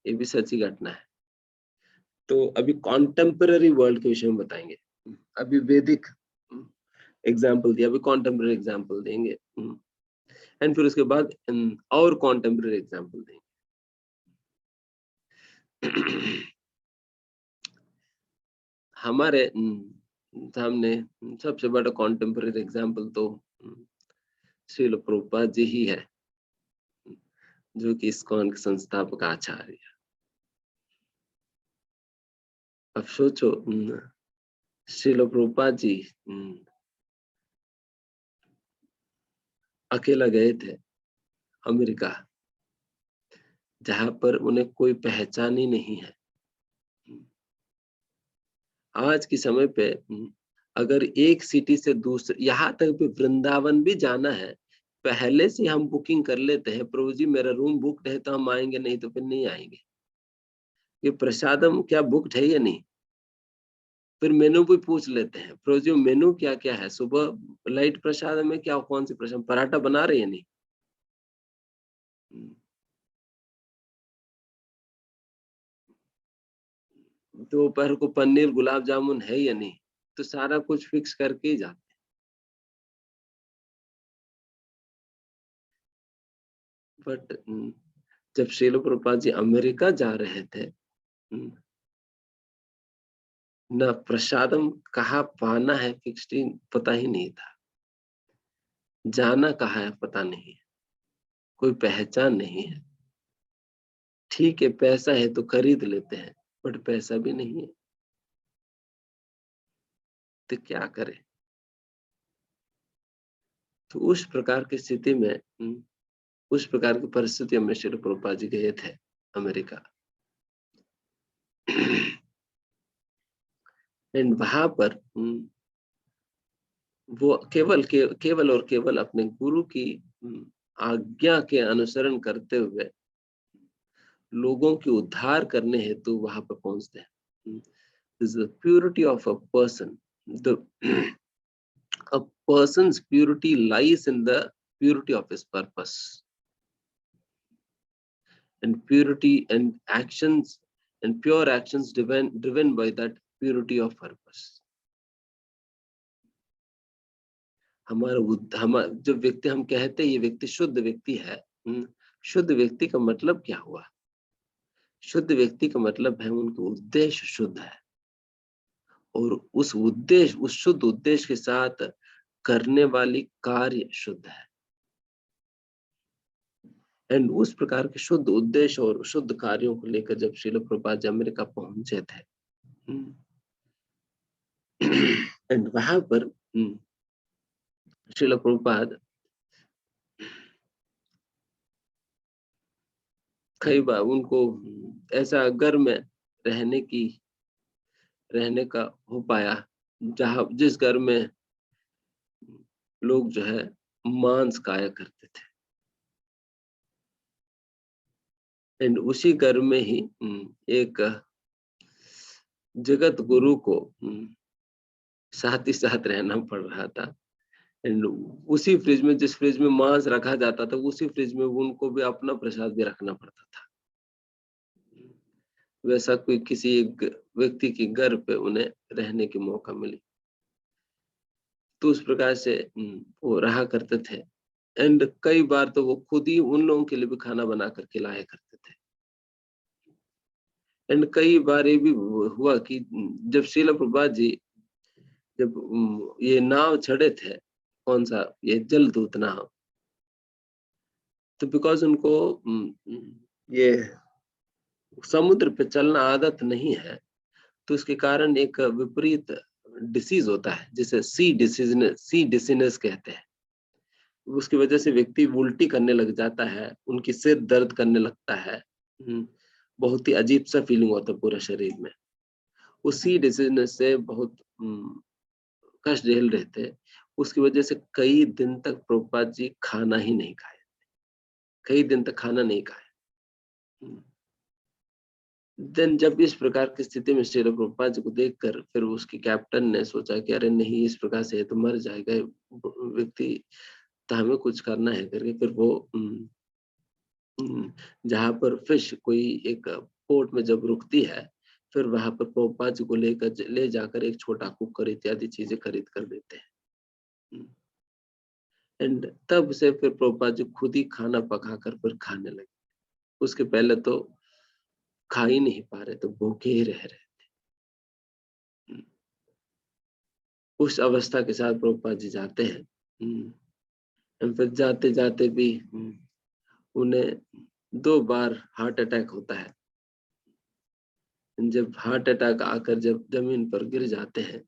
ये भी सच्ची घटना है। तो अभी कॉन्टेम्पररी वर्ल्ड के विषय में बताएंगे। अभी वैदिक एग्जाम्पल दिया, अभी कॉन्टेम्पररी एग्जाम्पल देंगे, एंड फिर उसके बाद और कॉन्टेम्पररी एग्जाम्पल देंगे। हमारे सामने सबसे बड़ा कॉन्टेम्पररी एग्जाम्पल तो श्रील प्रभुपाद जी ही है, जो कि इस्कॉन के संस्थापक आचार्य। अब सोचो, श्रील प्रभुपाद जी अकेला गए थे अमेरिका, जहां पर उन्हें कोई पहचान ही नहीं है। आज के समय पे अगर एक सिटी से दूसरे, यहाँ तक भी वृंदावन भी जाना है, पहले से हम बुकिंग कर लेते हैं, प्रभु जी मेरा रूम बुक्ड है तो हम आएंगे, नहीं तो फिर नहीं आएंगे। ये प्रसादम क्या बुक्ड है या नहीं? फिर मेनू भी पूछ लेते हैं, प्रभु जी मेनू क्या क्या है, सुबह लाइट प्रसाद में क्या, कौन सी प्रसाद, पराठा बना रहे हैं नहीं? दोपहर को पनीर गुलाब जामुन है या नहीं? तो सारा कुछ फिक्स करके ही जाते हैं। बट जब श्रील प्रभुपाद जी अमेरिका जा रहे थे, न प्रसादम कहाँ पाना है फिक्स्ड पता ही नहीं था, जाना कहाँ है पता नहीं है, कोई पहचान नहीं है। ठीक है, पैसा है तो खरीद लेते हैं, बट पैसा भी नहीं है तो क्या करें? तो उस प्रकार की स्थिति में उस प्रकार की परिस्थितियों में श्री प्रभुपाद जी गए थे अमेरिका। एंड वहां पर वो केवल और केवल अपने गुरु की आज्ञा के अनुसरण करते हुए लोगों के उद्धार करने हेतु वहां पर पहुंचते हैं। Is the purity of a person. The a person's purity lies in the purity of his purpose, and purity and actions and pure actions driven by that purity of purpose. हमारा जो व्यक्ति हम कहते हैं ये व्यक्ति शुद्ध व्यक्ति है, शुद्ध व्यक्ति का मतलब क्या हुआ? शुद्ध व्यक्ति का मतलब है उनका उद्देश्य शुद्ध है, और उस शुद्ध उद्देश्य के साथ करने वाली कार्य शुद्ध है। एंड उस प्रकार के शुद्ध उद्देश्य और शुद्ध कार्यों को लेकर जब श्रील प्रभुपाद जी अमेरिका पहुंचे थे, एंड वहां पर श्रील प्रभुपाद कई बार उनको ऐसा घर में रहने का हो पाया जिस घर में लोग जो है मांस खाया करते थे, एंड उसी घर में ही एक जगत गुरु को साथ ही साथ रहना पड़ रहा था। एंड उसी फ्रिज में, जिस फ्रिज में मांस रखा जाता था, उसी फ्रिज में उनको भी अपना प्रसाद भी रखना पड़ता था। वैसा कोई किसी एक व्यक्ति के घर पे उन्हें रहने की मौका मिली, तो उस प्रकार से वो रहा करते थे। एंड कई बार तो वो खुद ही उन लोगों के लिए भी खाना बना कर खिलाया करते थे। एंड कई बार ये भी हुआ कि जब श्रील प्रभुपाद जी जब ये नाव चढ़े थे, कौन सा, ये जलदूत नाव, तो बिकॉज उनको ये समुद्र पे चलना आदत नहीं है, तो उसके कारण एक विपरीत डिसीज होता है जिसे सी डिसीनेस कहते हैं। उसकी वजह से व्यक्ति उल्टी करने लग जाता है, उनकी सिर दर्द करने लगता है, बहुत ही अजीब सा फीलिंग होता है पूरे शरीर में। उसी डिसीजनेस से बहुत कष्ट झेल रहे थे। उसकी वजह से कई दिन तक प्रभुपाद जी खाना ही नहीं खाए, कई दिन तक खाना नहीं खाए। देन जब इस प्रकार की स्थिति में श्री प्रभुपाद जी को देखकर फिर उसके कैप्टन ने सोचा कि अरे नहीं, इस प्रकार से तो मर जाएगा व्यक्ति, तो हमें कुछ करना है करके फिर वो जहाँ पर फिश कोई एक पोर्ट में जब रुकती है, फिर वहां पर प्रभुपाद जी को ले जाकर एक छोटा कुकर इत्यादि चीजें खरीद कर देते हैं। एंड तब से फिर प्रभुपाद जी खुद ही खाना पकाकर फिर खाने लगे। उसके पहले तो खा ही नहीं पा रहे, तो भूखे ही रह रहे। उस अवस्था के साथ प्रभुपाद जी जाते हैं। फिर जाते जाते भी उन्हें 2 बार हार्ट अटैक होता है। जब हार्ट अटैक आकर जब जमीन पर गिर जाते हैं,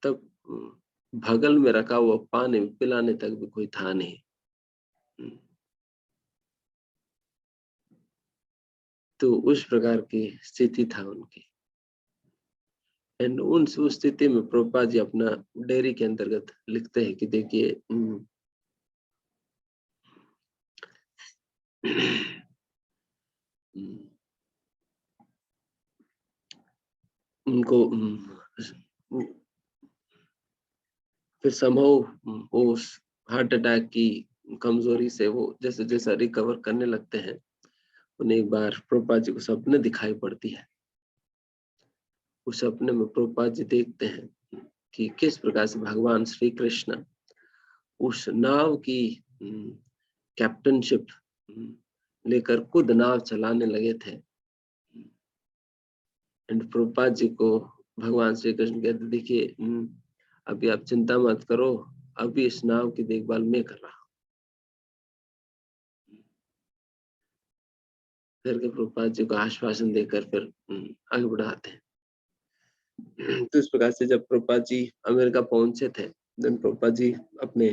तब बगल में रखा हुआ पानी पिलाने तक भी कोई था नहीं। तो उस प्रकार की स्थिति था उनकी। एंड उस स्थिति में प्रभुपाद जी अपना डायरी के अंतर्गत लिखते हैं कि देखिए उनको फिर संभव उस हार्ट अटैक की कमजोरी से वो जैसे जैसा रिकवर करने लगते हैं, उन्हें एक बार प्रभुपाद जी को सपने दिखाई पड़ती है। उस सपने में प्रभुपाद जी देखते हैं कि किस प्रकार से भगवान श्री कृष्ण उस नाव की कैप्टनशिप लेकर खुद नाव चलाने लगे थे। एंड प्रभुपाद जी को भगवान श्री कृष्ण कहते, देखिए अभी आप चिंता मत करो, अभी इस नाव की देखभाल मैं कर रहा हूँ करके प्रभुपाद जी को आश्वासन देकर फिर आगे बढ़ाते हैं। तो इस प्रकार से जब प्रभुपाद जी अमेरिका पहुंचे थे, देन प्रभुपाद जी अपने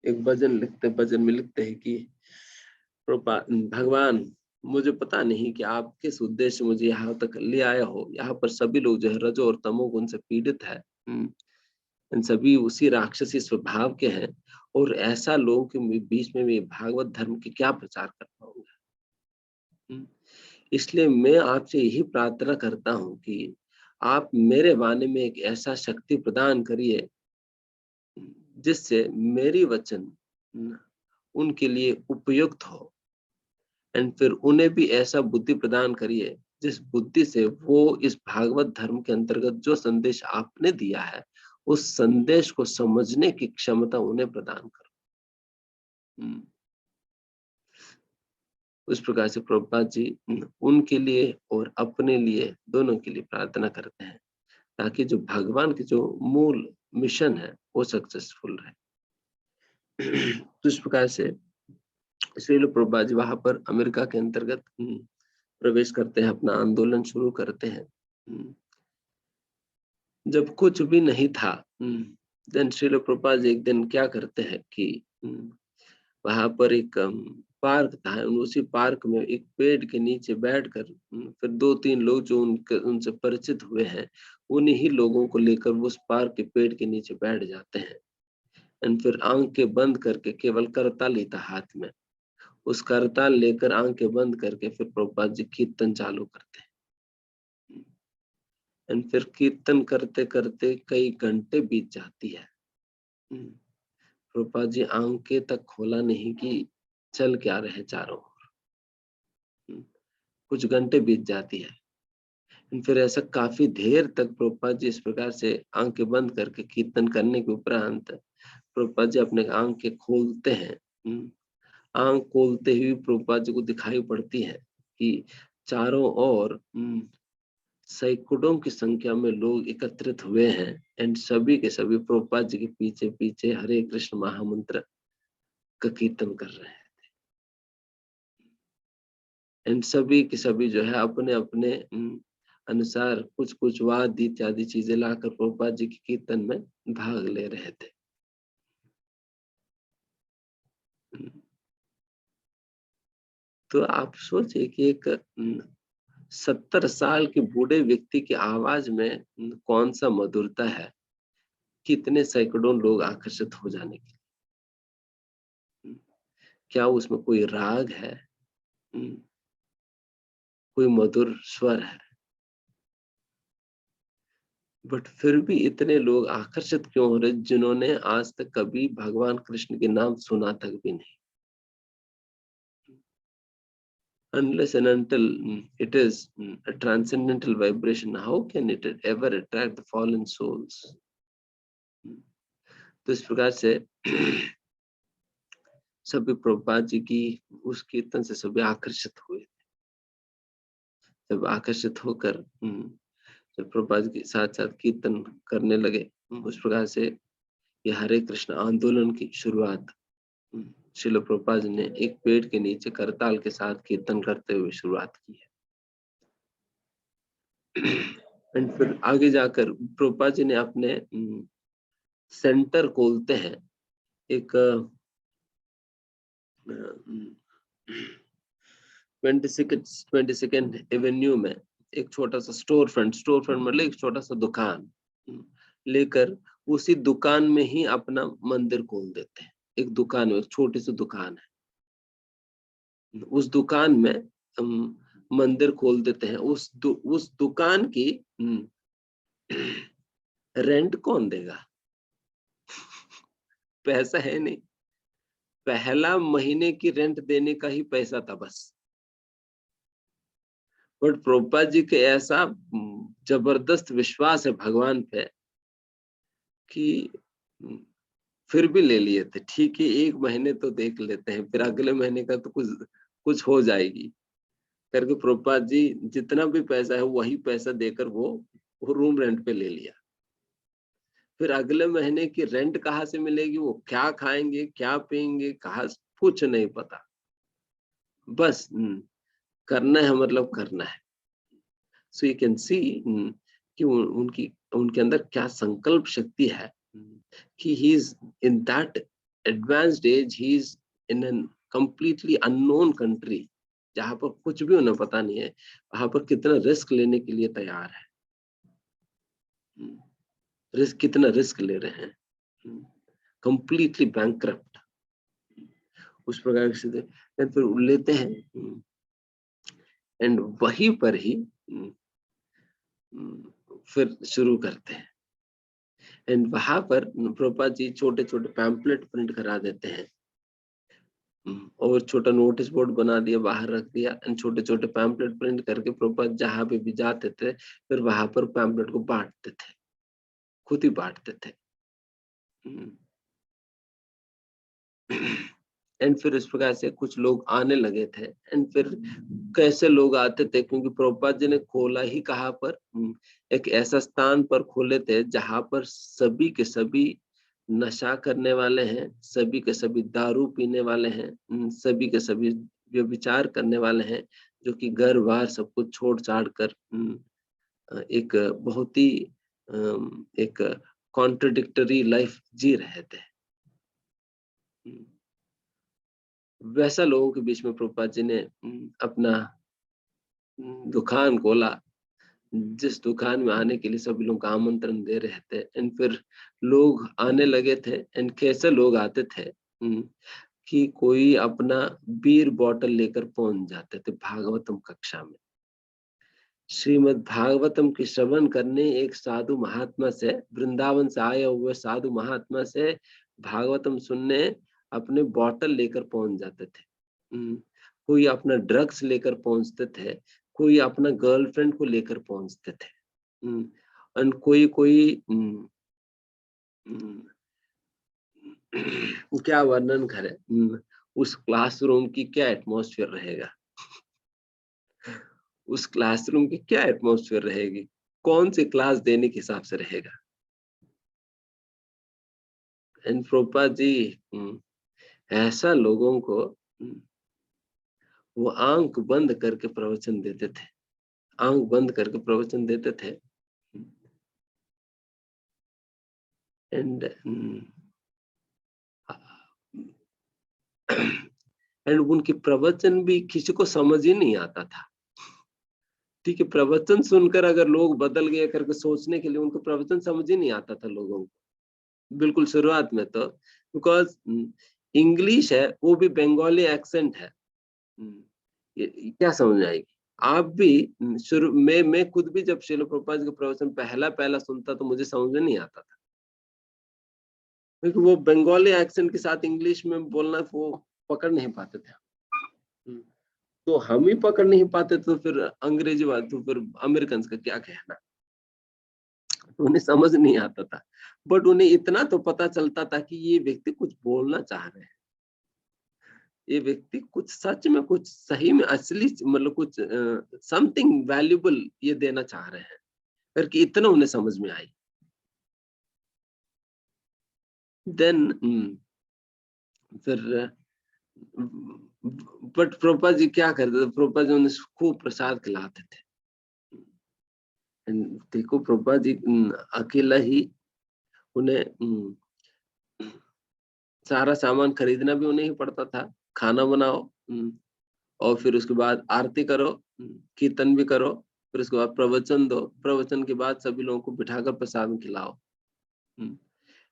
एक भजन में लिखते हैं कि भगवान, मुझे पता नहीं कि आप किस उद्देश्य से मुझे यहाँ तक ले आए हो। यहाँ पर सभी लोग जो है रजो और तमोगुण से पीड़ित है, इन सभी उसी राक्षसी स्वभाव के हैं, और ऐसा लोगों के बीच में भी भागवत धर्म की क्या प्रचार कर पाऊंगा। इसलिए मैं आपसे यही प्रार्थना करता हूँ कि आप मेरे वाणी में एक ऐसा शक्ति प्रदान करिए जिससे मेरी वचन उनके लिए उपयुक्त हो, एंड फिर उन्हें भी ऐसा बुद्धि प्रदान करिए जिस बुद्धि से वो इस भागवत धर्म के अंतर्गत जो संदेश आपने दिया है उस संदेश को समझने की क्षमता उन्हें प्रदान करो। उस प्रकार से प्रभुपाद जी उनके लिए और अपने लिए दोनों के लिए प्रार्थना करते हैं ताकि जो भगवान की जो मूल मिशन है वो सक्सेसफुल रहे। तो इस प्रकार से श्रील प्रभुपाद जी वहां पर अमेरिका के अंतर्गत प्रवेश करते हैं, अपना आंदोलन शुरू करते हैं। जब कुछ भी नहीं था, देन श्रील प्रभुपाद जी एक दिन क्या करते हैं कि वहां पर एक पार्क था, उसी पार्क में एक पेड़ के नीचे बैठकर फिर 2-3 लोग जो उनसे परिचित हुए हैं, उन्हीं लोगों को लेकर वो उस पार्क के पेड़ के नीचे बैठ जाते हैं। एंड फिर आंखें बंद करके केवल करताल लेता हाथ में, उस करताल लेकर आंखें बंद करके फिर प्रभुपाद जी कीर्तन चालू करते हैं। एंड फिर कीर्तन करते करते कई घंटे बीत जाती है। प्रभुपाद जी आंखें तक खोला नहीं कि चल क्या रहे चारों ओर। कुछ घंटे बीत जाती है, फिर ऐसा काफी देर तक प्रभुपाद जी इस प्रकार से आंखें बंद करके कीर्तन करने के उपरांत प्रभुपाद जी अपने आंखें खोलते हैं। आंख खोलते हुए प्रभुपाद जी को दिखाई पड़ती है कि चारों ओर सैकड़ों की संख्या में लोग एकत्रित हुए हैं, एंड सभी के सभी प्रभुपाद जी के पीछे पीछे हरे कृष्ण महामंत्र का कीर्तन कर रहे हैं। एंड सभी के सभी जो है अपने अपने अनुसार कुछ कुछ वाद्य इत्यादि चीजें लाकर प्रभुपाद जी के कीर्तन में भाग ले रहे थे। तो आप सोचिए कि एक 70 साल के बूढ़े व्यक्ति की आवाज में कौन सा मधुरता है, कितने सैकड़ों लोग आकर्षित हो जाने के। क्या उसमें कोई राग है, कोई मधुर स्वर है, बट फिर भी इतने लोग आकर्षित क्यों हो रहे जिन्होंने आज तक कभी भगवान कृष्ण के नाम सुना तक भी नहीं। Unless and until it is a transcendental vibration, how can it ever attract the fallen souls? तो इस प्रकार से सभी प्रभुपाद जी की उस कीर्तन से सभी आकर्षित हुए। जब आकर्षित होकर जब प्रभुपाद के साथ साथ कीर्तन करने लगे, उस प्रकार से ये हरे कृष्ण आंदोलन की शुरुआत श्रील प्रभुपाद जी ने एक पेड़ के नीचे करताल के साथ कीर्तन करते हुए शुरुआत की है। एंड फिर आगे जाकर प्रभुपाद जी ने अपने सेंटर खोलते हैं, एक 22nd एवेन्यू में एक छोटा सा स्टोर फ्रंट मतलब एक छोटा सा दुकान लेकर उसी दुकान में ही अपना मंदिर खोल देते हैं। एक दुकान में, एक छोटी सी दुकान है, उस दुकान में मंदिर खोल देते हैं। उस दुकान की रेंट कौन देगा? पैसा है नहीं, पहला महीने की रेंट देने का ही पैसा था बस। बट प्रभुपाद जी के ऐसा जबरदस्त विश्वास है भगवान पे कि फिर भी ले लिए थे। ठीक है, 1 महीने तो देख लेते हैं, फिर अगले महीने का तो कुछ हो जाएगी करके प्रभुपाद जी जितना भी पैसा है वही पैसा देकर वो रूम रेंट पे ले लिया। फिर अगले महीने की रेंट कहाँ से मिलेगी, वो क्या खाएंगे, क्या पिएंगे, कहाँ, कुछ नहीं पता। बस करना है, मतलब करना है। सो यू कैन सी कि उनके अंदर क्या संकल्प शक्ति है कि he is in that advanced age, he is in an completely unknown country, जहां पर कुछ भी उन्हें पता नहीं है, वहां पर कितना रिस्क लेने के लिए तैयार है। कितना रिस्क ले रहे हैं, कंप्लीटली बैंकक्रप्ट, उस प्रकार से फिर लेते हैं एंड वहीं पर ही फिर शुरू करते हैं। एंड वहां पर प्रभुपाद जी छोटे छोटे पैम्पलेट प्रिंट करा देते हैं और छोटा नोटिस बोर्ड बना दिया, बाहर रख दिया एंड छोटे छोटे पैम्पलेट प्रिंट करके प्रभुपाद जहां पे भी जाते थे फिर वहां पर पैम्पलेट को बांटते थे, खुद ही बांटते थे। एंड फिर इस प्रकार से कुछ लोग आने लगे थे। एंड फिर कैसे लोग आते थे, क्योंकि प्रभुपाद जी ने खोला ही कहाँ पर, एक ऐसा स्थान पर खोले थे जहां पर सभी के सभी नशा करने वाले हैं, सभी के सभी दारू पीने वाले हैं, सभी के सभी व्यभिचार करने वाले हैं, जो कि घर बार सब कुछ छोड़ छाड़ कर एक बहुत ही एक कॉन्ट्रडिक्टरी लाइफ जी रहे थे। वैसा लोगों के बीच में प्रभुपाद जी ने अपना दुकान खोला, जिस दुकान में आने के लिए सभी लोग आमंत्रण दे रहे थे। एंड फिर लोग आने लगे थे। एंड कैसे लोग आते थे कि कोई अपना बीर बॉटल लेकर पहुंच जाते थे भागवतम कक्षा में, श्रीमद् भागवतम की श्रवण करने एक साधु महात्मा से, वृंदावन से आए हुए साधु महात्मा से भागवतम सुनने अपने बॉटल लेकर पहुंच जाते थे। कोई अपना ड्रग्स लेकर पहुंचते थे, कोई अपना गर्लफ्रेंड को लेकर पहुंचते थे। और कोई क्या वर्णन करे, उस क्लासरूम की क्या एटमॉस्फेयर रहेगा, उस क्लासरूम की क्या एटमॉस्फेयर रहेगी, कौन सी क्लास देने के हिसाब से रहेगा। एंड प्रभुपाद जी ऐसा लोगों को वो आंख बंद करके प्रवचन देते थे, आंख बंद करके प्रवचन देते थे। एंड एंड उनके प्रवचन भी किसी को समझ ही नहीं आता था। ठीक है, प्रवचन सुनकर अगर लोग बदल गए करके सोचने के लिए, उनको प्रवचन समझ ही नहीं आता था लोगों को बिल्कुल शुरुआत में तो, बिकॉज इंग्लिश है, वो भी बंगाली एक्सेंट है, ये क्या समझ आएगी। आप भी शुरू में, मैं खुद भी जब श्रील प्रभुपाद के प्रवचन पहला पहला सुनता तो मुझे समझ में नहीं आता था, क्योंकि वो बंगाली एक्सेंट के साथ इंग्लिश में बोलना वो पकड़ नहीं पाते थे। तो हम ही पकड़ नहीं पाते तो फिर अंग्रेजी बात, तो फिर अमेरिकन का क्या कहना, तो उन्हें समझ नहीं आता था। बट उन्हें इतना तो पता चलता था कि ये व्यक्ति कुछ बोलना चाह रहे हैं, ये व्यक्ति कुछ सच में, कुछ सही में, असली मतलब कुछ समथिंग वैल्यूबल ये देना चाह रहे हैं करके इतना उन्हें समझ में आई। देन फिर बट प्रभुपाद जी क्या करते थे, प्रभुपाद जी उन्हें खूब प्रसाद खिलाते थे। देखो प्रभुपाद जी अकेला ही उन्हें सारा सामान खरीदना भी उन्हें ही पड़ता था, खाना बनाओ और फिर उसके बाद आरती करो, कीर्तन भी करो, फिर उसके बाद प्रवचन दो, प्रवचन के बाद सभी लोगों को बिठाकर प्रसाद खिलाओ।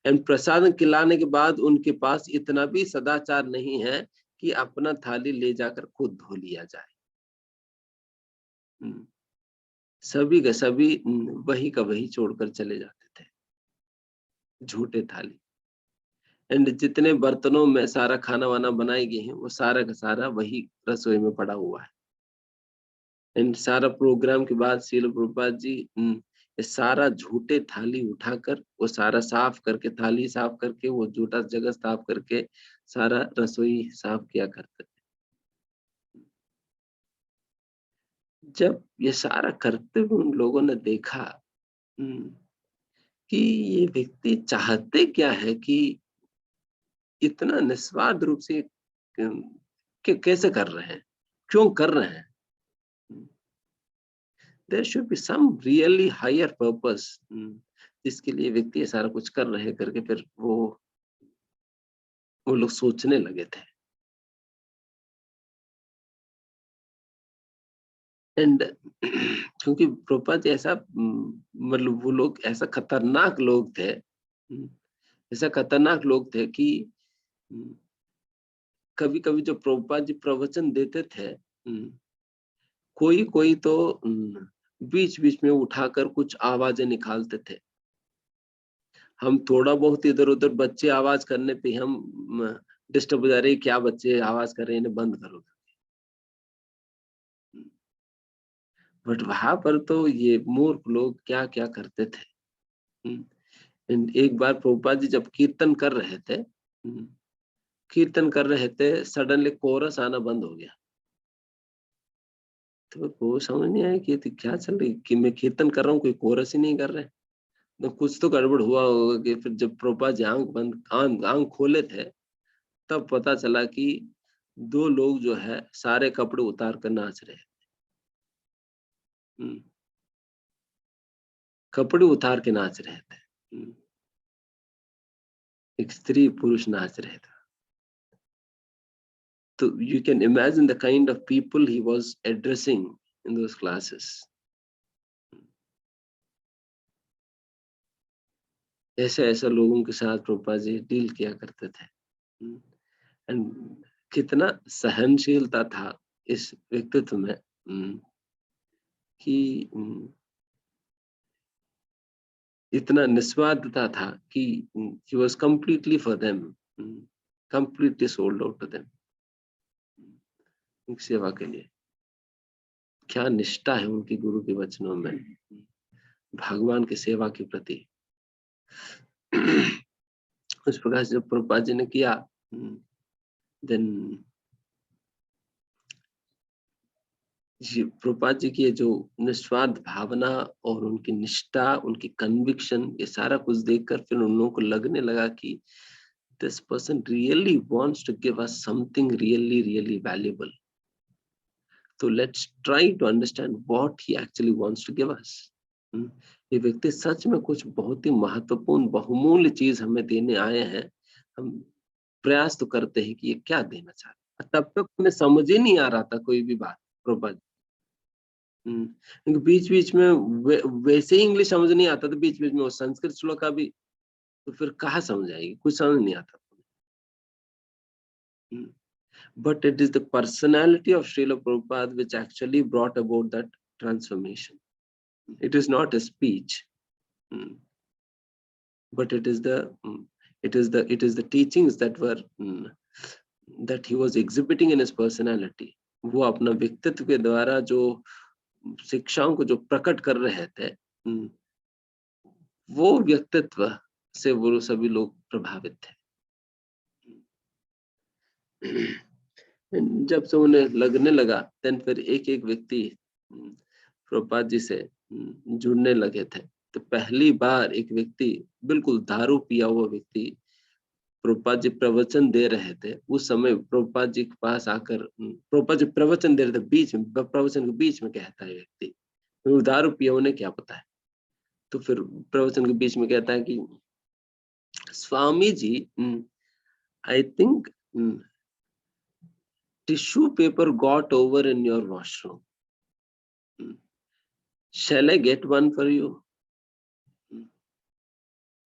एंड प्रसाद खिलाने के बाद उनके पास इतना भी सदाचार नहीं है कि अपना थाली ले जाकर खुद धो लिया जाए। सभी का सभी वही का वही छोड़कर चले जाते थे, झूठे थाली। एंड जितने बर्तनों में सारा खाना वाना बनाए गए हैं वो सारा का सारा वही रसोई में पड़ा हुआ है। एंड सारा प्रोग्राम के बाद श्रील प्रभुपाद जी ये सारा झूठे थाली उठाकर वो सारा साफ करके, थाली साफ करके, वो झूठा जगह साफ करके सारा रसोई साफ किया करते थे। जब ये सारा करते हुए उन लोगों ने देखा कि ये व्यक्ति चाहते क्या है, कि इतना निस्वार्थ रूप से कैसे कर रहे हैं, क्यों कर रहे हैं। There should be some really higher purpose जिसके लिए व्यक्ति ये सारा कुछ कर रहे हैं करके फिर वो लोग सोचने लगे थे। एंड क्योंकि प्रभुपाद जी ऐसा मतलब वो लोग ऐसा खतरनाक लोग थे, ऐसा खतरनाक लोग थे कि कभी कभी जो प्रभुपाद जी प्रवचन देते थे, कोई कोई तो बीच बीच में उठाकर कुछ आवाजें निकालते थे। हम थोड़ा बहुत इधर उधर बच्चे आवाज करने पे हम डिस्टर्ब हो जा रहे, क्या बच्चे आवाज कर रहे हैं, इन्हें बंद करो। बट वहां पर तो ये मूर्ख लोग क्या क्या करते थे। एक बार प्रभुपाद जी जब कीर्तन कर रहे थे, सडनली कोरस आना बंद हो गया। तो वो समझ नहीं आया कि ये क्या चल रही, कि मैं कीर्तन कर रहा हूँ, कोई कोरस ही नहीं कर रहे। तो कुछ तो गड़बड़ हुआ होगा। कि फिर जब प्रभुपाद जी आंख खोले थे, तब पता चला कि दो लोग जो है सारे कपड़े उतार कर नाच रहे। कपड़े उतार के नाच रहे थे। एक स्त्री पुरुष नाच रहे थे। तो you can imagine the kind of people he was addressing in those classes. ऐसे ऐसे लोगों के साथ प्रभुपाद जी डील किया करते थे। एंड कितना सहनशीलता था इस व्यक्तित्व में कि इतना निस्वार्थता था कि he was completely for them, completely sold out to them, उनकी सेवा के लिए। क्या निष्ठा है उनकी गुरु के वचनों में, भगवान की सेवा के प्रति। उस प्रकार से जब प्रभुपाद जी ने किया, देन प्रभुपाद जी की जो निस्वार्थ भावना और उनकी निष्ठा, उनकी कन्विक्शन, ये सारा कुछ देखकर फिर उन लोगों को लगने लगा कि this person really wants to give us something really really valuable. तो let's try to understand what he actually wants to give us. ये व्यक्ति सच में कुछ बहुत ही महत्वपूर्ण बहुमूल्य चीज हमें देने आए हैं। हम प्रयास तो करते हैं कि ये क्या देना चाहते हैं। तब तक हमें समझ ही नहीं आ रहा था कोई भी बात प्रभुपाद। क्योंकि बीच बीच में वैसे ही इंग्लिश समझ नहीं आता था, बीच बीच में वो संस्कृत श्लोक का भी, तो फिर कहाँ समझ आएगी, कुछ समझ नहीं आता। But it is the personality of Srila Prabhupada which actually brought about that transformation. It is not a speech, but it is the teachings that were that he was exhibiting in his personality. वो अपना व्यक्तित्व के द्वारा जो शिक्षाओं को जो प्रकट कर रहे थे, वो व्यक्तित्व से वो सभी लोग प्रभावित थे। जब से उन्हें लगने लगा, देन फिर एक एक व्यक्ति प्रभुपाद जी से जुड़ने लगे थे। तो पहली बार एक व्यक्ति, बिल्कुल दारू पिया हुआ व्यक्ति, प्रभुपाद जी प्रवचन दे रहे थे, उस समय प्रभुपाद जी के पास आकर, प्रभुपाद जी प्रवचन दे रहे थे, बीच में प्रवचन के बीच में कहता है व्यक्ति, तो दारू पिया उन्हें क्या पता है। तो फिर प्रवचन के बीच में कहता है कि Swami ji, I think tissue paper got over in your washroom. Shall I get one for you?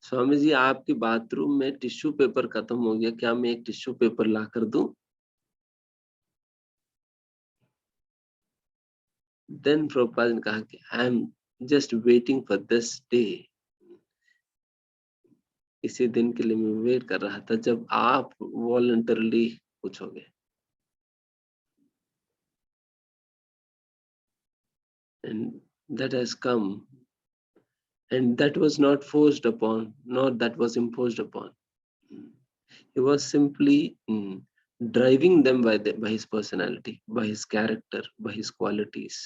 Swami ji, आपके बाथरूम में टिश्यू पेपर खत्म हो गया, क्या मैं एक टिश्यू पेपर ला कर दूं? Then प्रभुपाद ने कहा कि I am just waiting for this day. इसी दिन के लिए मैं वेट कर रहा था जब आप वॉलंटरली पूछोगे। And that has come, and that was not forced upon, nor that was imposed upon. He was simply driving them by his personality, by his character, by his qualities,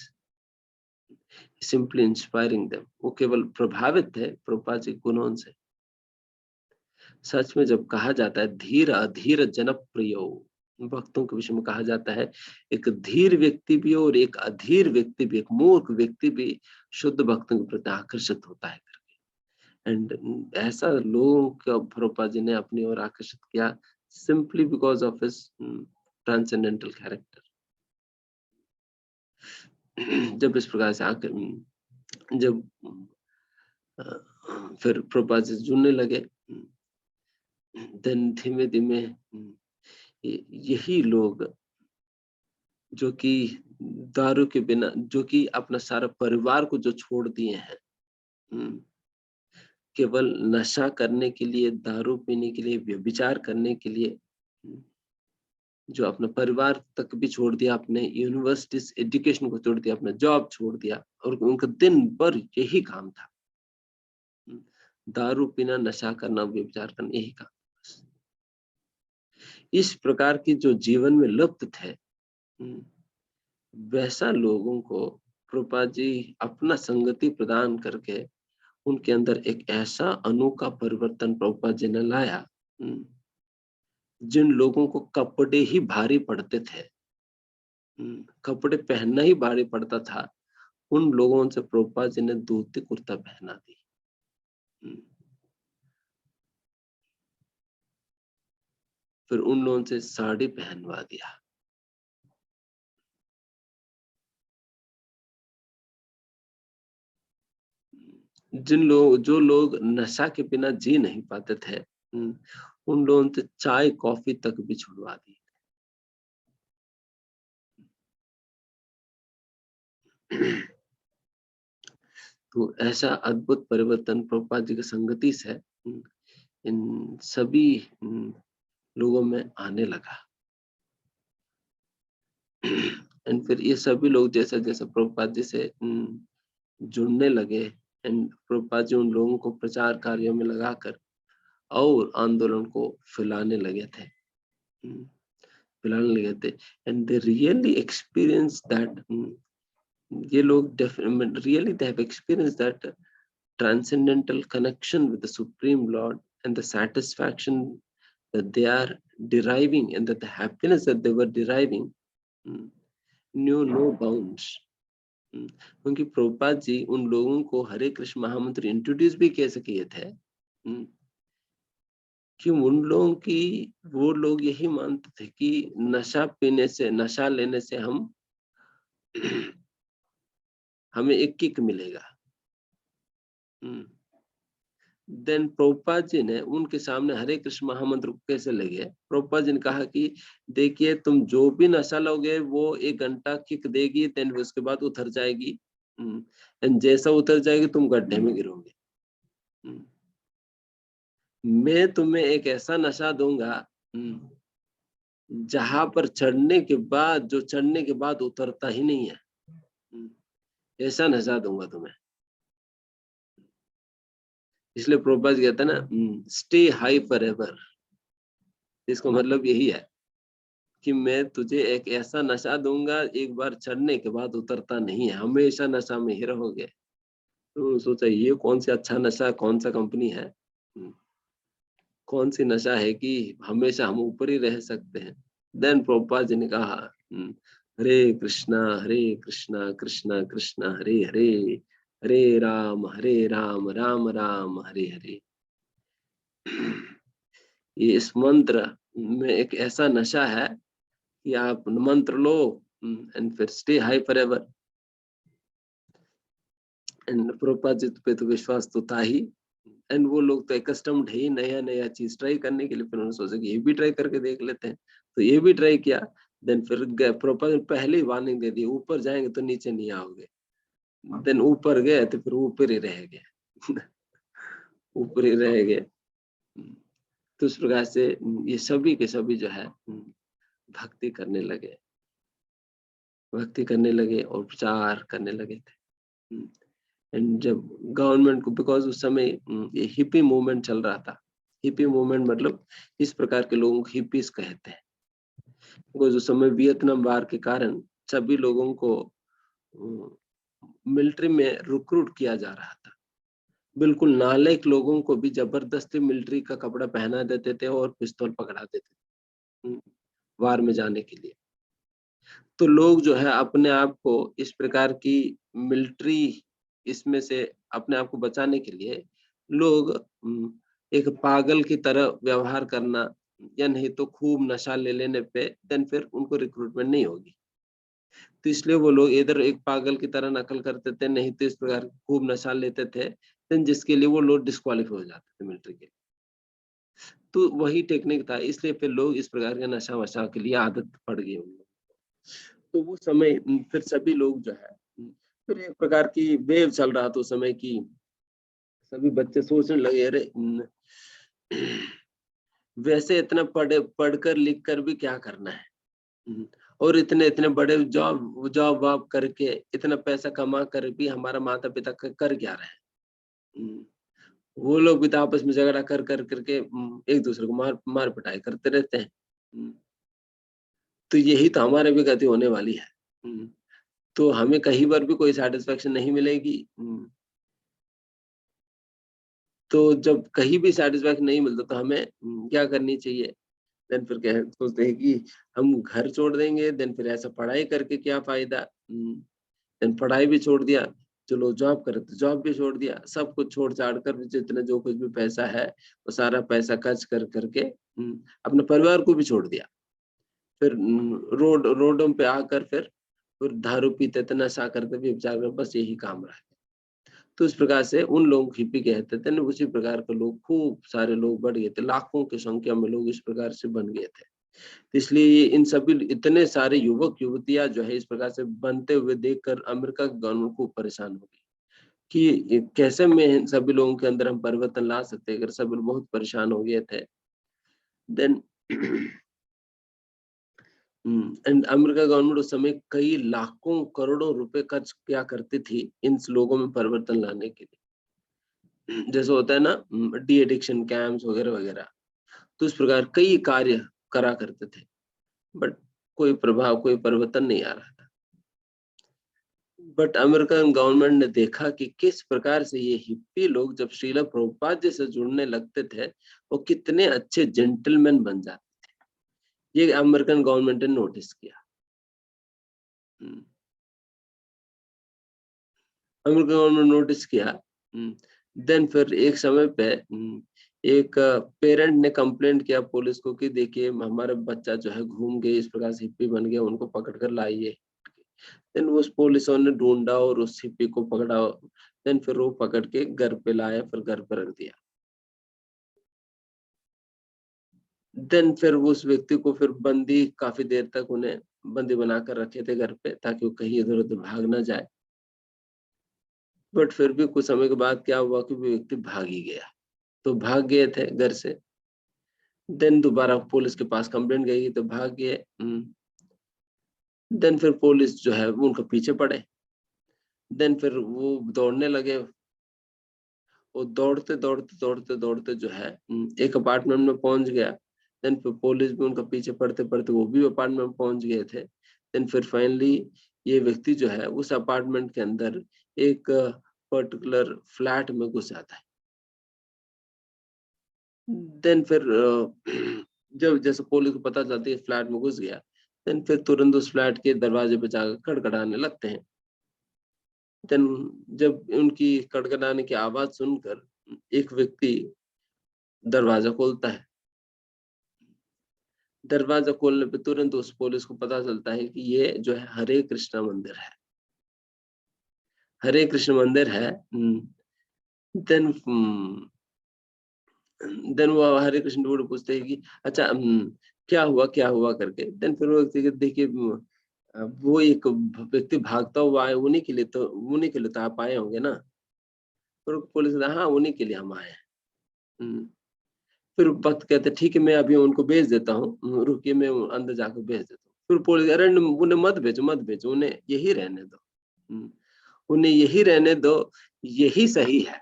simply inspiring them. वो केवल प्रभावित थे प्रभुपाद जी गुणों से। सच में जब कहा जाता है धीर अधीर जनप्रियो, भक्तों के विषय में कहा जाता है एक धीर व्यक्ति भी और एक अधीर व्यक्ति भी, एक मूर्ख व्यक्ति भी शुद्ध भक्तों के प्रति आकर्षित होता है करके। एंड ऐसा लोगों को प्रभुपाद जी ने अपनी ओर आकर्षित किया simply because of his transcendental character. जब इस प्रकार से आकर जब फिर प्रभुपाद जी जुड़ने लगे, देन धीमे धीमे यही लोग जो कि दारू के बिना, जो कि अपना सारा परिवार को जो छोड़ दिए हैं, केवल नशा करने के लिए, दारू पीने के लिए, व्यभिचार करने के लिए, जो अपना परिवार तक भी छोड़ दिया, अपने यूनिवर्सिटी एजुकेशन को छोड़ दिया, अपना जॉब छोड़ दिया, और उनका दिन भर यही काम था, दारू पीना, नशा करना, व्यभिचार करना, यही काम। इस प्रकार की जो जीवन में लुप्त थे, वैसा लोगों को प्रभुपाद जी अपना संगति प्रदान करके उनके अंदर एक ऐसा अनोखा परिवर्तन प्रभुपाद जी ने लाया। जिन लोगों को कपड़े ही भारी पड़ते थे, कपड़े पहनना ही भारी पड़ता था, उन लोगों से प्रभुपाद जी ने धोती कुर्ता पहना दी। फिर उन लोगों से साड़ी पहनवा दिया। जो लोग नशा के बिना जी नहीं पाते थे, उन लोगों से चाय कॉफी तक भी छुड़वा दी। तो ऐसा अद्भुत परिवर्तन प्रभुपाद जी की संगति से इन सभी लोगों में आने लगा। एंड फिर ये सभी लोग जैसा जैसा प्रभुपाद जी से जुड़ने लगे, एंड प्रभुपाद जी उन लोगों को प्रचार कार्यों में लगाकर और आंदोलन को फैलाने लगे थे, and they really experience that, ये लोग really they have experience that transcendental connection with the Supreme Lord, and the satisfaction that they are deriving, and that the happiness that they were deriving knew no bounds. क्योंकि प्रभुपाद जी उन लोगों को हरे कृष्ण महामंत्र introduce भी कैसे किए थे कि उन लोगों की, वो लोग यही मानते थे कि नशा पीने से, नशा लेने से हमें एक किक मिलेगा। देन प्रभुपाद जी ने उनके सामने हरे कृष्ण महामंत्र को कैसे लगे, प्रभुपाद जी ने कहा कि देखिए तुम जो भी नशा लोगे वो 1 घंटा किक देगी, देन उसके बाद उतर जाएगी, एंड जैसा उतर जाएगी तुम गड्ढे में गिरोगे। मैं तुम्हें एक ऐसा नशा दूंगा जहां पर चढ़ने के बाद, जो चढ़ने के बाद उतरता ही नहीं है, ऐसा नशा दूंगा तुम्हें। इसलिए प्रभुपाद जी कहते हैं ना, स्टे हाई फॉर एवर। इसका मतलब यही है कि मैं तुझे एक ऐसा नशा दूंगा, एक बार चढ़ने के बाद उतरता नहीं है, हमेशा नशा में ही रहोगे। तो सोचा ये कौन सा अच्छा नशा, कौन सा कंपनी है, कौन सी नशा है कि हमेशा हम ऊपर ही रह सकते हैं। देन प्रभुपाद जी ने कहा, हरे कृष्णा कृष्णा कृष्णा हरे हरे, हरे राम राम राम हरे हरे। ये इस मंत्र में एक ऐसा नशा है कि आप मंत्र लो एंड फिर stay high forever. And Prabhupada ji पे तो विश्वास तो था ही, एंड वो लोग तो एकस्टम्ड है ही नया नया चीज ट्राई करने के लिए। फिर उन्होंने सोचा कि ये भी ट्राई करके देख लेते हैं, तो ये भी ट्राई किया। देन फिर प्रभुपाद पहले ही वार्निंग दे दी, ऊपर जाएंगे तो नीचे नहीं आओगे। देन ऊपर गए तो फिर ऊपर ही रह गए ऊपर ही रह गए। तो इस प्रकार से ये सभी के सभी जो है भक्ति करने लगे, भक्ति करने लगे और प्रचार करने लगे थे। एंड जब गवर्नमेंट को, बिकॉज उस समय ये हिप्पी मूवमेंट चल रहा था। हिप्पी मूवमेंट मतलब इस प्रकार के लोगों को हिप्पीज कहते हैं। बिकॉज उस समय वियतनाम वार के कारण सभी लोगों को मिलिट्री में रिक्रूट किया जा रहा था। बिल्कुल नालायक लोगों को भी जबरदस्ती मिलिट्री का कपड़ा पहना देते थे और पिस्तौल पकड़ा देते थे वार में जाने के लिए। तो लोग जो है अपने आप को इस प्रकार की मिलिट्री इसमें से अपने आप को बचाने के लिए लोग एक पागल की तरह व्यवहार करना, या नहीं तो खूब नशा ले लेने पे देन फिर उनको रिक्रूटमेंट नहीं होगी। तो इसलिए वो लोग इधर एक पागल की तरह नकल करते थे, नहीं तो इस प्रकार खूब नशा लेते थे, देन जिसके लिए वो लोग डिस्क्वालीफाई हो जाते थे मिलिट्री के। तो वही टेक्निक था, इसलिए फिर लोग इस प्रकार के नशा वशा के लिए आदत पड़ गई उन लोगों को। तो वो समय फिर सभी लोग जो है फिर एक प्रकार की वेव चल रहा था उस समय की, सभी बच्चे सोचने लगे अरे वैसे इतना पढ़कर लिख कर भी क्या करना है, और इतने इतने बड़े जॉब जॉब वॉब करके इतना पैसा कमा कर भी हमारा माता पिता कर क्या रहे हैं। वो लोग भी तो आपस में झगड़ा कर कर करके एक दूसरे को मार मार पिटाई करते रहते हैं। तो यही तो हमारे भी गति होने वाली है। तो हमें कहीं पर भी कोई सेटिस्फेक्शन नहीं मिलेगी। तो जब कहीं भी सेटिस्फेक्शन नहीं मिलता तो हमें क्या करनी चाहिए, देन फिर क्या सोचते हैं कि हम घर छोड़ देंगे, देन फिर ऐसा पढ़ाई करके क्या फायदा। देन पढ़ाई भी छोड़ दिया, चलो जॉब करे तो जॉब भी छोड़ दिया, सब कुछ छोड़ छाड़ कर जितना जो कुछ भी पैसा है वो सारा पैसा खर्च कर करके अपने परिवार को भी छोड़ दिया। फिर रोडों पे आकर फिर दारू पीते थे, नशा करते भी विचार कर, बस यही काम रहा। तो इस प्रकार से उन लोगों को हिप्पी कहते थे, उसी प्रकार के लोग खूब सारे लोग बढ़ गए थे, लाखों की संख्या में लोग इस प्रकार से बन गए थे। तो इसलिए ये इन सभी इतने सारे युवक युवतियां जो है इस प्रकार से बनते हुए देखकर अमेरिका गवर्नमेंट को परेशान हो गई कि कैसे में इन सभी लोगों के अंदर हम परिवर्तन ला सकते हैं, अगर सब लोग बहुत परेशान हो गए थे। देन एंड अमेरिका गवर्नमेंट उस समय कई लाखों करोड़ों रुपए खर्च किया करती थी इन लोगों में परिवर्तन लाने के लिए। जैसे होता है ना डी एडिक्शन कैंप्स वगैरह वगैरह, तो इस प्रकार कई कार्य करा करते थे, बट कोई प्रभाव कोई परिवर्तन नहीं आ रहा था। बट अमेरिकन गवर्नमेंट ने देखा कि किस प्रकार से ये हिप्पी लोग जब श्रीला प्रभुपाद जी से जुड़ने लगते थे वो कितने अच्छे जेंटलमैन बन जाते, ये अमेरिकन गवर्नमेंट ने नोटिस किया। अमेरिकन गवर्नमेंट नोटिस किया। देन फिर एक समय पे एक पेरेंट ने कंप्लेंट किया पुलिस को कि देखिए हमारा बच्चा जो है घूम गए, इस प्रकार से हिप्पी बन गया, उनको पकड़ कर लाइए। देन उस पुलिस ने ढूंढा और उस हिप्पी को पकड़ा। देन फिर वो पकड़ के घर पे लाया, फिर घर पे रख दिया। देन फिर उस व्यक्ति को फिर बंदी काफी देर तक उन्हें बंदी बनाकर रखे थे घर पे, ताकि वो कहीं इधर उधर भाग ना जाए। बट फिर भी कुछ समय के बाद क्या हुआ कि वो व्यक्ति भाग ही गया। तो भाग गए थे घर से। देन दोबारा पुलिस के पास कंप्लेंट गई तो भाग गए। देन फिर पुलिस जो है वो उनके पीछे पड़े। देन फिर वो दौड़ने लगे। वो दौड़ते दौड़ते दौड़ते दौड़ते जो है एक अपार्टमेंट में पहुंच गया। देन फिर पुलिस भी उनका पीछे पड़ते पड़ते वो भी अपार्टमेंट में पहुंच गए थे। देन फिर फाइनली ये व्यक्ति जो है उस अपार्टमेंट के अंदर एक पर्टिकुलर फ्लैट में घुस जाता है। देन फिर जब जैसे पुलिस को पता चलती है फ्लैट में घुस गया, देन फिर तुरंत उस फ्लैट के दरवाजे पे जाकर खड़खड़ाने लगते हैं। देन जब उनकी खड़खड़ाने की आवाज सुनकर एक व्यक्ति दरवाजा खोलता है। दरवाजा खोलने पे तुरंत उस पुलिस को पता चलता है कि ये जो है हरे कृष्णा मंदिर है, हरे कृष्ण मंदिर है। देन देन वो हरे कृष्ण टुडू पूछते हैं कि अच्छा क्या हुआ करके। देन फिर वो देखिए वो एक व्यक्ति भागता हुआ आए, उन्हीं के लिए तो आप आए होंगे ना। फिर पुलिस हाँ उन्हीं के लिए हम आए हैं। फिर भक्त कहते ठीक है मैं अभी उनको भेज देता हूँ, रुकिए मैं अंदर जाकर भेज देता हूँ। फिर पुलिस अरे उन्हें मत भेजो उन्हें यही रहने दो। उन्हें यही रहने दो, यही सही है।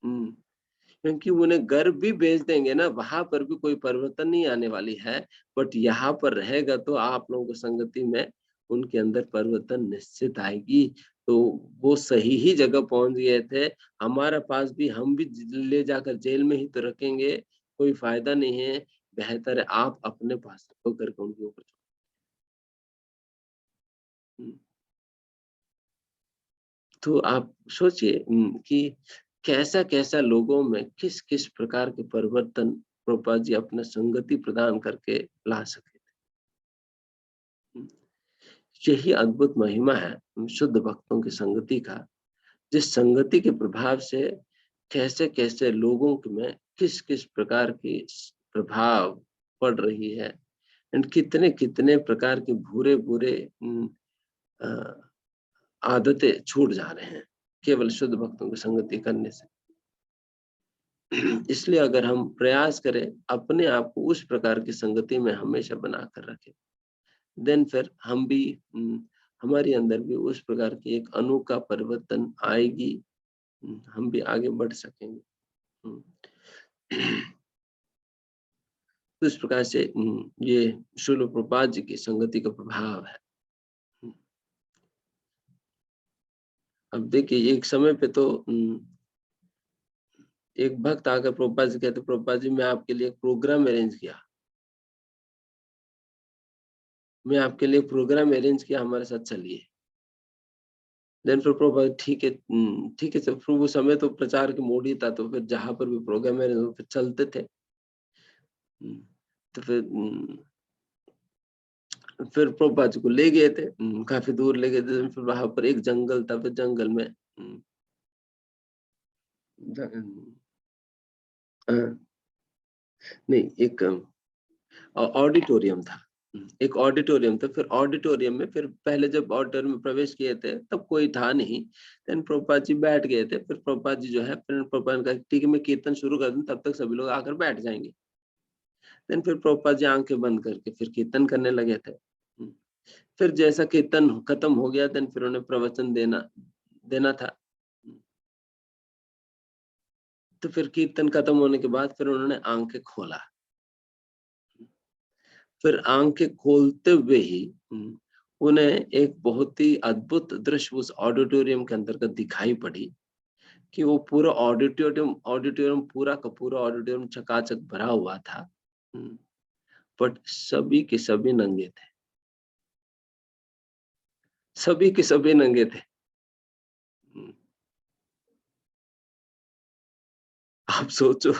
क्योंकि उन्हें घर भी भेज देंगे ना, वहां पर भी कोई परिवर्तन नहीं आने वाली है। बट यहाँ पर रहेगा तो आप लोगों को संगति में उनके अंदर परिवर्तन निश्चित आएगी। तो वो सही ही जगह पहुंच गए थे। हमारे पास भी हम भी ले जाकर जेल में ही तो रखेंगे, कोई फायदा नहीं है। बेहतर है आप अपने पास रखो करके उनके ऊपर। तो आप सोचिए कि कैसा कैसा लोगों में किस किस प्रकार के परिवर्तन प्रभुपाद जी अपना संगति प्रदान करके ला सके थे। यही अद्भुत महिमा है शुद्ध भक्तों की संगति का, जिस संगति के प्रभाव से कैसे कैसे लोगों में किस किस प्रकार की प्रभाव पड़ रही है। एंड कितने कितने प्रकार के बुरे बुरे आदतें छूट जा रहे हैं केवल शुद्ध भक्तों की संगति करने से। इसलिए अगर हम प्रयास करें अपने आप को उस प्रकार की संगति में हमेशा बनाकर रखें, देन फिर हम भी हमारे अंदर भी उस प्रकार की एक अनोखा परिवर्तन आएगी। हम भी आगे बढ़ सकेंगे। तो इस प्रकार से ये श्रील प्रभुपाद जी की संगति का प्रभाव है। अब देखिए एक समय पे तो एक भक्त आकर प्रभुपाद जी कहते प्रभुपाद जी मैं आपके लिए एक प्रोग्राम अरेंज किया, हमारे साथ चलिए। देन फिर प्रभुपाद ठीक है सर। फिर वो समय तो प्रचार की मोड ही था, तो फिर जहां पर भी प्रोग्राम है फिर चलते थे। तो फिर प्रभुपाद जी को ले गए थे, काफी दूर ले गए थे। फिर वहां पर एक जंगल था, फिर जंगल में नहीं एक ऑडिटोरियम था। एक ऑडिटोरियम था। फिर ऑडिटोरियम में फिर पहले जब ऑडिटोरियम में प्रवेश किए थे तब कोई था नहीं। देन प्रभुपाद जी बैठ गए थे। फिर प्रभुपाद जी जो है फिर प्रभुपाद का ठीक है मैं कीर्तन शुरू कर दूं, तब तक सभी लोग आकर बैठ जाएंगे। देन फिर प्रभुपाद जी आंखें बंद करके फिर कीर्तन करने लगे थे। फिर जैसा कीर्तन खत्म हो गया, देन फिर उन्हें प्रवचन देना था। तो फिर कीर्तन खत्म होने के बाद फिर उन्होंने आंखें खोला। फिर आंखें खोलते हुए ही उन्हें एक बहुत ही अद्भुत दृश्य उस ऑडिटोरियम के अंतर्गत दिखाई पड़ी कि वो पूरा ऑडिटोरियम पूरा का पूरा ऑडिटोरियम चकाचक भरा हुआ था। बट सभी के सभी नंगे थे, सभी के सभी नंगे थे। आप सोचो,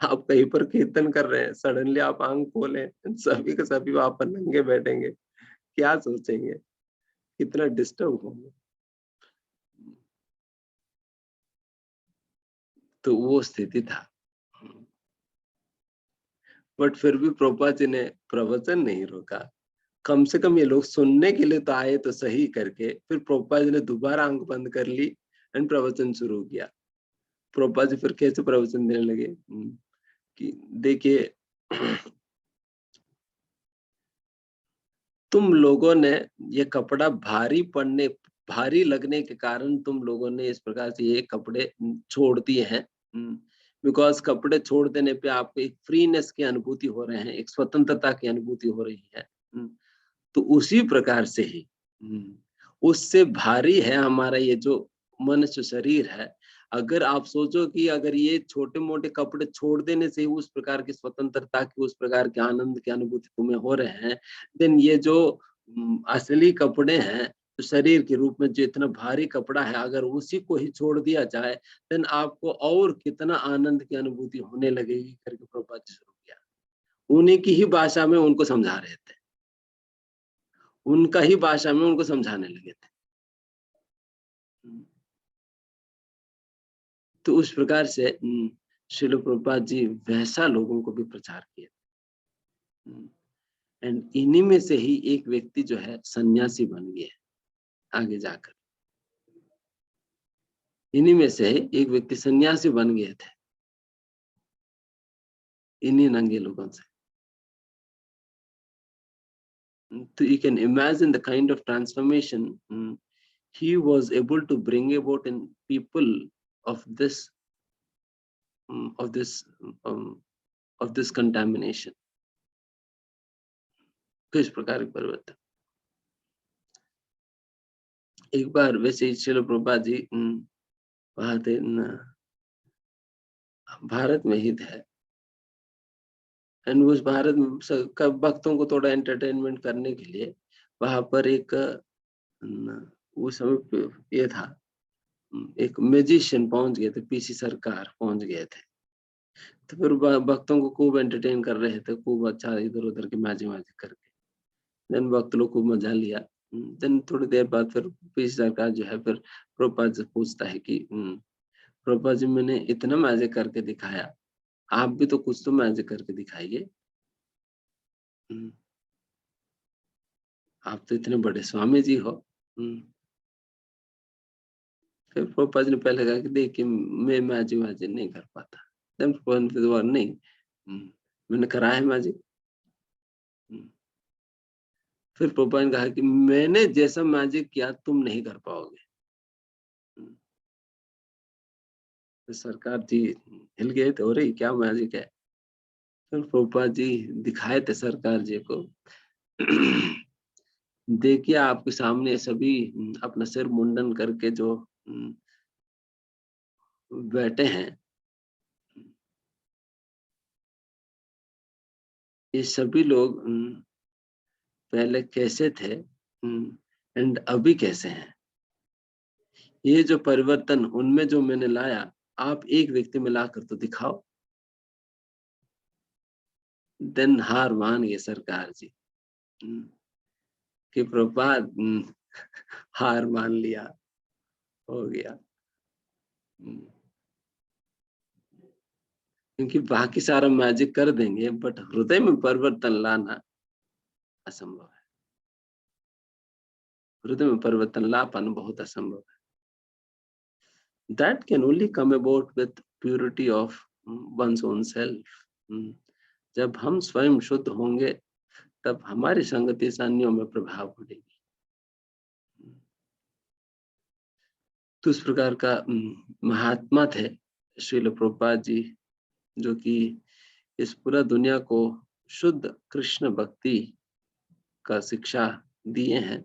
आप कहीं पर कीर्तन कर रहे हैं, सडनली आप आंख खोले, सभी के सभी वहां पर नंगे बैठेंगे, क्या सोचेंगे, कितना डिस्टर्ब होंगे। तो वो स्थिति था। बट फिर भी प्रभुपाद जी ने प्रवचन नहीं रोका। कम से कम ये लोग सुनने के लिए तो आए तो सही करके। फिर प्रभुपाद जी ने दोबारा आंख बंद कर ली एंड प्रवचन शुरू किया। प्रभुपाद जी फिर कैसे प्रवचन देने लगे कि देखिए तुम लोगों ने ये कपड़ा भारी लगने के कारण तुम लोगों ने इस प्रकार से ये कपड़े छोड़ दिए हैं। बिकॉज कपड़े छोड़ देने पे आपको एक फ्रीनेस की अनुभूति हो रहे हैं, एक स्वतंत्रता की अनुभूति हो रही है। तो उसी प्रकार से ही उससे भारी है हमारा ये जो मनुष्य शरीर है। अगर आप सोचो कि अगर ये छोटे मोटे कपड़े छोड़ देने से ही उस प्रकार की स्वतंत्रता की, उस प्रकार के आनंद की अनुभूति तुम्हें हो रहे हैं, देन ये जो असली कपड़े हैं तो शरीर के रूप में जो इतना भारी कपड़ा है, अगर उसी को ही छोड़ दिया जाए देन आपको और कितना आनंद की अनुभूति होने लगेगी करके प्रभुपाद जी शुरू किया। उन्हीं की ही भाषा में उनको समझा रहे थे, उनका ही भाषा में उनको समझाने लगे थे। तो उस प्रकार से श्रील प्रभुपाद जी वैसा लोगों को भी प्रचार किए। एंड इन्हीं में से ही एक व्यक्ति जो है सन्यासी बन गया आगे जाकर। इन्हीं में से एक व्यक्ति सन्यासी बन गए थे, इन्हीं नंगे लोगों से। So you can imagine the kind of transformation he was able to bring about in people of this of this um, of this contamination. किस प्रकार के परिवर्तन। एक बार वैसे ही श्रील प्रभुपाद जी वहां थे भारत में ही थे, एंड उस भारत में भक्तों को थोड़ा एंटरटेनमेंट करने के लिए वहां पर एक उस समय ये था, एक म्यूजिशियन पहुंच गए थे, पीसी सरकार पहुंच गए थे। तो फिर भक्तों को खूब एंटरटेन कर रहे थे, खूब अच्छा इधर उधर के माजी माजी करके। देन भक्त लोग खूब मजा लिया। देन थोड़ी देर बाद फिर पीसी सरकार जो है फिर प्रभुपाद से पूछता है कि प्रभुपाद जी मैंने इतना मजे करके दिखाया, आप भी तो कुछ तो मजे करके दिखाइए। आप तो इतने बड़े स्वामी जी हो। फिर प्रभुपाद जी ने पहले कहा कि देखिए मैं माजी माजी नहीं कर पाता। देन प्रभुपाद नहीं, मैंने करा है माजी। फिर प्रभुपाद ने कहा कि मैंने जैसा मैजिक किया तुम नहीं कर पाओगे। तो सरकार जी हिल गए थे, हो रही क्या मैजिक है। फिर प्रभुपाद जी दिखाए थे सरकार जी को। देखिए आपके सामने सभी अपना सिर मुंडन करके जो बैठे हैं, ये सभी लोग पहले कैसे थे एंड अभी कैसे हैं। ये जो परिवर्तन उनमें जो मैंने लाया, आप एक व्यक्ति में लाकर तो दिखाओ। देन हार मान गए सरकार जी कि प्रभुपाद हार मान लिया, हो गया। क्योंकि बाकी सारा मैजिक कर देंगे बट हृदय में परिवर्तन लाना असंभव है। हृदय में परिवर्तन ला पाना बहुत असंभव है। That can only come about with purity of one's own self. जब हम स्वयं शुद्ध होंगे तब हमारी संगति अन्यों में प्रभाव पड़ेगी। तो इस प्रकार का महात्मा थे श्रील प्रभुपाद जी, जो कि इस पूरा दुनिया को शुद्ध कृष्ण भक्ति का शिक्षा दिए हैं।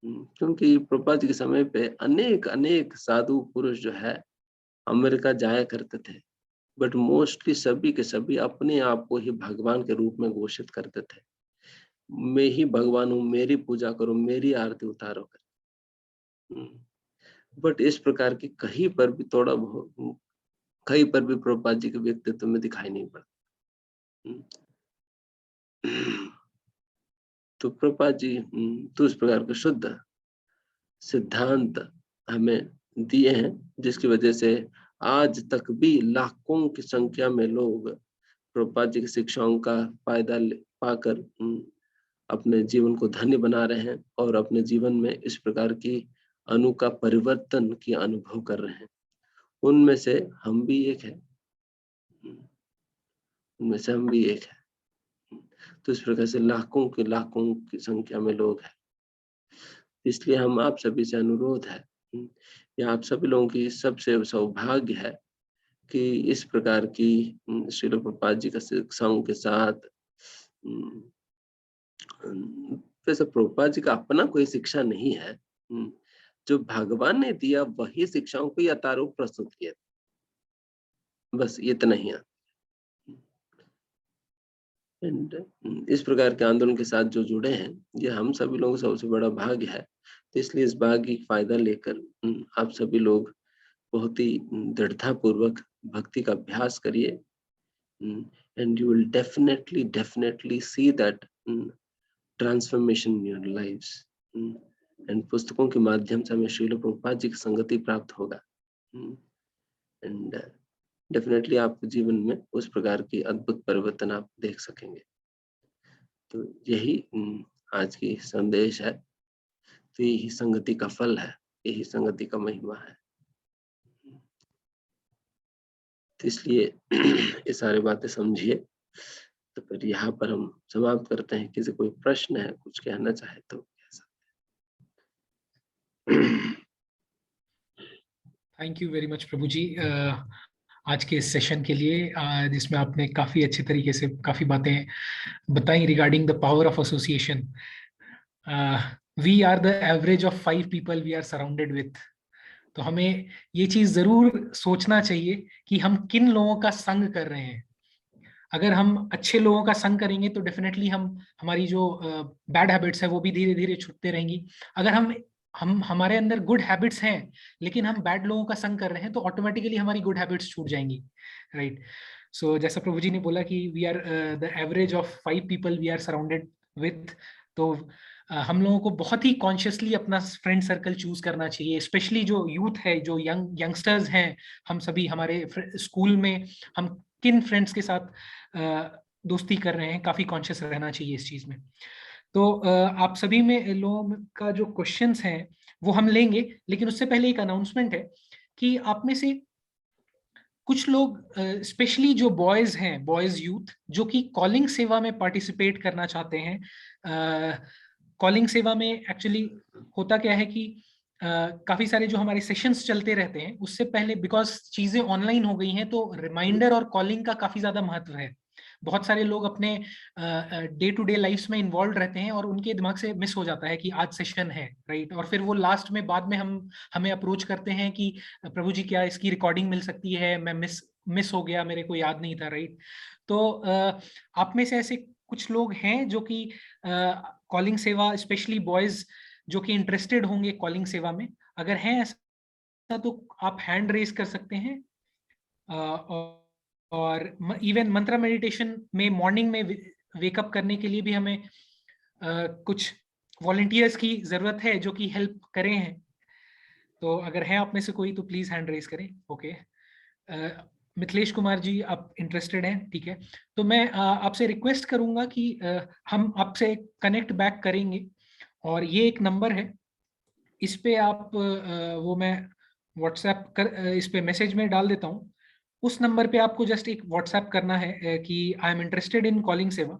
क्योंकि प्रभुपाद जी के समय पे अनेक अनेक साधु पुरुष जो है अमेरिका जाया करते थे, बट मोस्टली सभी के सभी अपने आप को ही भगवान के रूप में घोषित करते थे। मैं ही भगवान हूँ, मेरी पूजा करो, मेरी आरती उतारो कर। बट इस प्रकार की कहीं पर भी थोड़ा बहुत कहीं पर भी प्रभुपाद जी के व्यक्तित्व में दिखाई नहीं पड़ता। तो प्रभुपाद जी तो इस प्रकार के शुद्ध सिद्धांत हमें दिए हैं, जिसकी वजह से आज तक भी लाखों की संख्या में लोग प्रभुपाद जी की शिक्षाओं का फायदा पाकर अपने जीवन को धन्य बना रहे हैं और अपने जीवन में इस प्रकार की अनोखा परिवर्तन की अनुभव कर रहे हैं। उनमें से हम भी एक है, उनमें से हम भी एक है। तो इस प्रकार से लाखों की संख्या में लोग हैं। इसलिए हम आप सभी से अनुरोध है, या आप सभी लोगों की सबसे सौभाग्य है कि इस प्रकार की श्रील प्रभुपाद जी का शिक्षाओं के साथ वैसे प्रभुपाद जी का अपना कोई शिक्षा नहीं है, जो भगवान ने दिया वही शिक्षाओं को यथारूप प्रस्तुत किया, बस इतना ही है। एंड इस प्रकार के आंदोलन के साथ जो जुड़े हैं, ये हम सभी लोगों का सबसे बड़ा भाग्य है। तो इसलिए इस भाग्य का फायदा लेकर आप सभी लोग बहुत ही दृढ़ता पूर्वक भक्ति का अभ्यास करिए and you will definitely see that transformation in your lives. And पुस्तकों के माध्यम से हमें श्रील प्रभुपाद जी की संगति प्राप्त होगा, एंड डेफिनेटली आपके जीवन में उस प्रकार की अद्भुत परिवर्तन आप देख सकेंगे। तो यही आज की संदेश है। तो यही संगति का फल है, यही संगति का महिमा है। तो इसलिए ये सारी बातें समझिए। तो फिर यहाँ पर हम समाप्त करते हैं। किसी कोई प्रश्न है, कुछ कहना चाहे तो कह सकते हैं। थैंक यू वेरी मच प्रभु जी आज के इस सेशन के लिए, जिसमें आपने काफी अच्छे तरीके से काफी बातें बताई regarding the power of association. We are the average of 5 people we are surrounded with. तो हमें ये चीज जरूर सोचना चाहिए कि हम किन लोगों का संग कर रहे हैं। अगर हम अच्छे लोगों का संग करेंगे तो डेफिनेटली हमारी जो बैड हैबिट्स है वो भी धीरे धीरे छूटते रहेंगी। अगर हम हमारे अंदर गुड हैबिट्स हैं लेकिन हम बैड लोगों का संग कर रहे हैं तो ऑटोमेटिकली हमारी गुड हैबिट्स छूट जाएंगी, राइट। सो जैसा प्रभु जी ने बोला कि we are the average of 5 people we are surrounded with. तो हम लोगों को बहुत ही कॉन्शियसली अपना फ्रेंड सर्कल चूज करना चाहिए, स्पेशली जो यूथ है, जो यंगस्टर्स हैं। हम सभी हमारे स्कूल में हम किन फ्रेंड्स के साथ दोस्ती कर रहे हैं, काफी कॉन्शियस रहना चाहिए इस चीज में। तो आप सभी में लोगों का जो क्वेश्चंस हैं वो हम लेंगे, लेकिन उससे पहले एक अनाउंसमेंट है कि आप में से कुछ लोग, स्पेशली जो बॉयज हैं, बॉयज यूथ, जो कि कॉलिंग सेवा में पार्टिसिपेट करना चाहते हैं। कॉलिंग सेवा में एक्चुअली होता क्या है कि काफी सारे जो हमारे सेशंस चलते रहते हैं, उससे पहले बिकॉज चीजें ऑनलाइन हो गई हैं तो रिमाइंडर और कॉलिंग का काफी ज्यादा महत्व है। बहुत सारे लोग अपने डे टू डे लाइफ में इन्वॉल्व रहते हैं और उनके दिमाग से मिस हो जाता है कि आज सेशन है, राइट। और फिर वो लास्ट में बाद में हमें अप्रोच करते हैं कि प्रभु जी क्या इसकी रिकॉर्डिंग मिल सकती है, मैं मिस हो गया, मेरे को याद नहीं था, राइट। तो आप में से ऐसे कुछ लोग हैं जो कि कॉलिंग सेवा, स्पेशली बॉयज जो कि इंटरेस्टेड होंगे कॉलिंग सेवा में। अगर हैं ऐसा तो आप हैंड रेज कर सकते हैं। और इवन मंत्रा मेडिटेशन में मॉर्निंग में वेकअप करने के लिए भी हमें कुछ वॉलंटियर्स की जरूरत है जो कि हेल्प करें हैं। तो अगर है आप में से कोई तो प्लीज हैंड रेज करें। ओके, मिथिलेश कुमार जी आप इंटरेस्टेड हैं, ठीक है। तो मैं आपसे रिक्वेस्ट करूंगा कि हम आपसे कनेक्ट बैक करेंगे और ये एक नंबर है, इस पे आप वो मैं व्हाट्सएप कर इस पे मैसेज में डाल देता हूँ। उस नंबर पे आपको जस्ट एक व्हाट्सएप करना है कि I am interested in calling सेवा,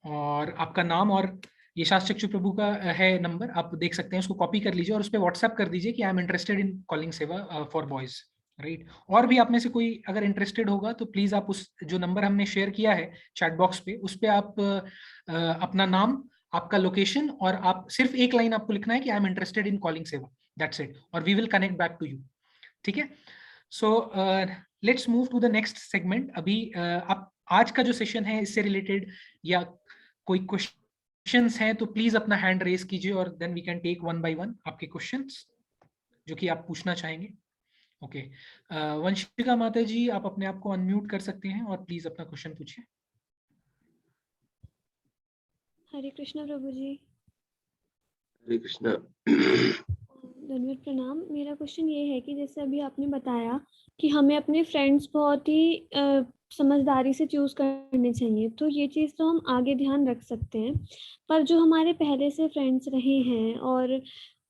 और आपका नाम और ये शास्त्र चक्षु प्रभु का है नंबर, आप देख सकते हैं, उसको कॉपी कर लीजिए और उस पर व्हाट्सएप कर दीजिए कि I am interested in calling सेवा फॉर बॉयज, राइट। और भी आप में से कोई अगर इंटरेस्टेड होगा तो प्लीज आप उस जो नंबर हमने शेयर किया है चैट बॉक्स पे, उस पे आप अपना नाम, आपका लोकेशन और आप सिर्फ एक लाइन आपको लिखना है कि I am interested in calling सेवा, दैट्स इट, और we will connect back to you, ठीक है। So let's move to the next segment. अभी आप आज का जो सेशन है इससे रिलेटेड या कोई क्वेश्चंस हैं तो प्लीज अपना हैंड रेज कीजिए और then we can take one by one आपके क्वेश्चंस जो कि आप पूछना चाहेंगे। ओके, वंशिका माता जी आप अपने आप को अनम्यूट कर सकते हैं और प्लीज अपना क्वेश्चन पूछिए। हरे कृष्णा प्रभु जी। हरे कृष्णा। धन्यवाद, प्रणाम। मेरा क्वेश्चन ये है कि जैसे अभी आपने बताया कि हमें अपने फ्रेंड्स बहुत ही समझदारी से चूज करने चाहिए, तो ये चीज़ तो हम आगे ध्यान रख सकते हैं, पर जो हमारे पहले से फ्रेंड्स रहे हैं और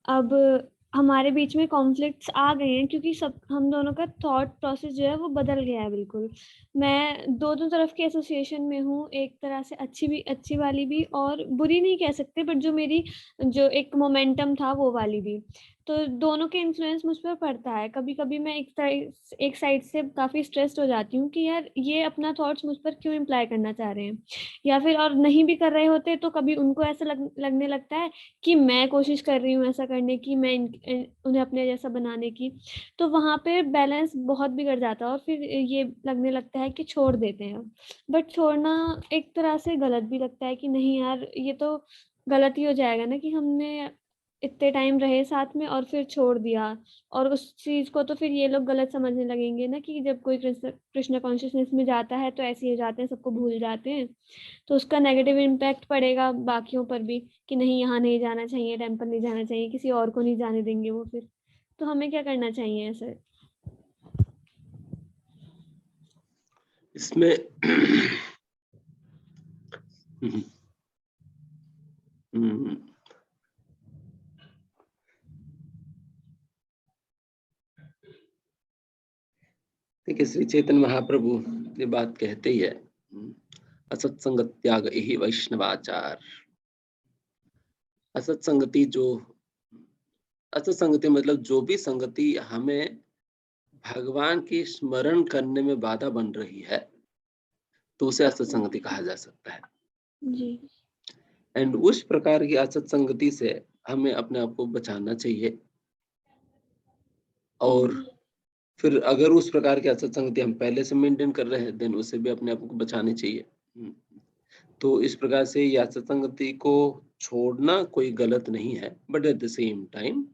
अब हमारे बीच में कॉन्फ्लिक्ट्स आ गए हैं क्योंकि सब हम दोनों का थॉट प्रोसेस जो है वो बदल गया है बिल्कुल। मैं दोनों तरफ के एसोसिएशन में हूँ, एक तरह से अच्छी वाली भी और बुरी नहीं कह सकते, बट जो मेरी जो एक मोमेंटम था वो वाली भी। तो दोनों के इन्फ्लुएंस मुझ पर पड़ता है। कभी-कभी मैं एक साइड से काफ़ी स्ट्रेस्ड हो जाती हूँ कि यार ये अपना थॉट्स मुझ पर क्यों इम्प्लाई करना चाह रहे हैं, या फिर और नहीं भी कर रहे होते तो कभी उनको ऐसा लगने लगता है कि मैं कोशिश कर रही हूँ ऐसा करने की, मैं उन्हें अपने जैसा बनाने की। तो वहाँ पे बैलेंस बहुत बिगड़ जाता है और फिर ये लगने लगता है कि छोड़ देते हैं। बट छोड़ना एक तरह से गलत भी लगता है कि नहीं यार ये तो गलत ही हो जाएगा ना कि हमने इतने टाइम रहे साथ में और फिर छोड़ दिया, और उस चीज को तो फिर ये लोग गलत समझने लगेंगे ना कि जब कोई कृष्ण कृष्ण कॉन्शियसनेस में जाता है तो ऐसे ही हो जाते हैं, सबको भूल जाते हैं। तो उसका नेगेटिव इम्पैक्ट पड़ेगा बाकियों पर भी कि नहीं यहाँ नहीं जाना चाहिए, टेम्पल नहीं जाना चाहिए, किसी और को नहीं जाने देंगे वो फिर। तो हमें क्या करना चाहिए ऐसे? इसमें हम्म, देखिए श्री चैतन्य महाप्रभु ये बात कहते ही है, असत्संग त्याग यही वैष्णवाचार। असत्संगति जो असत्संगति मतलब जो भी संगति हमें भगवान की स्मरण करने में बाधा बन रही है, तो उसे असत्संगति कहा जा सकता है। जी। एंड उस प्रकार की असत्संगति से हमें अपने आप को बचाना चाहिए। और फिर अगर उस प्रकार की असत्संगति हम पहले से मेंटेन कर रहे हैं, देन उसे भी अपने आप को बचानी चाहिए। तो इस प्रकार से ये असत्संगति को छोड़ना कोई गलत नहीं है, but at the same time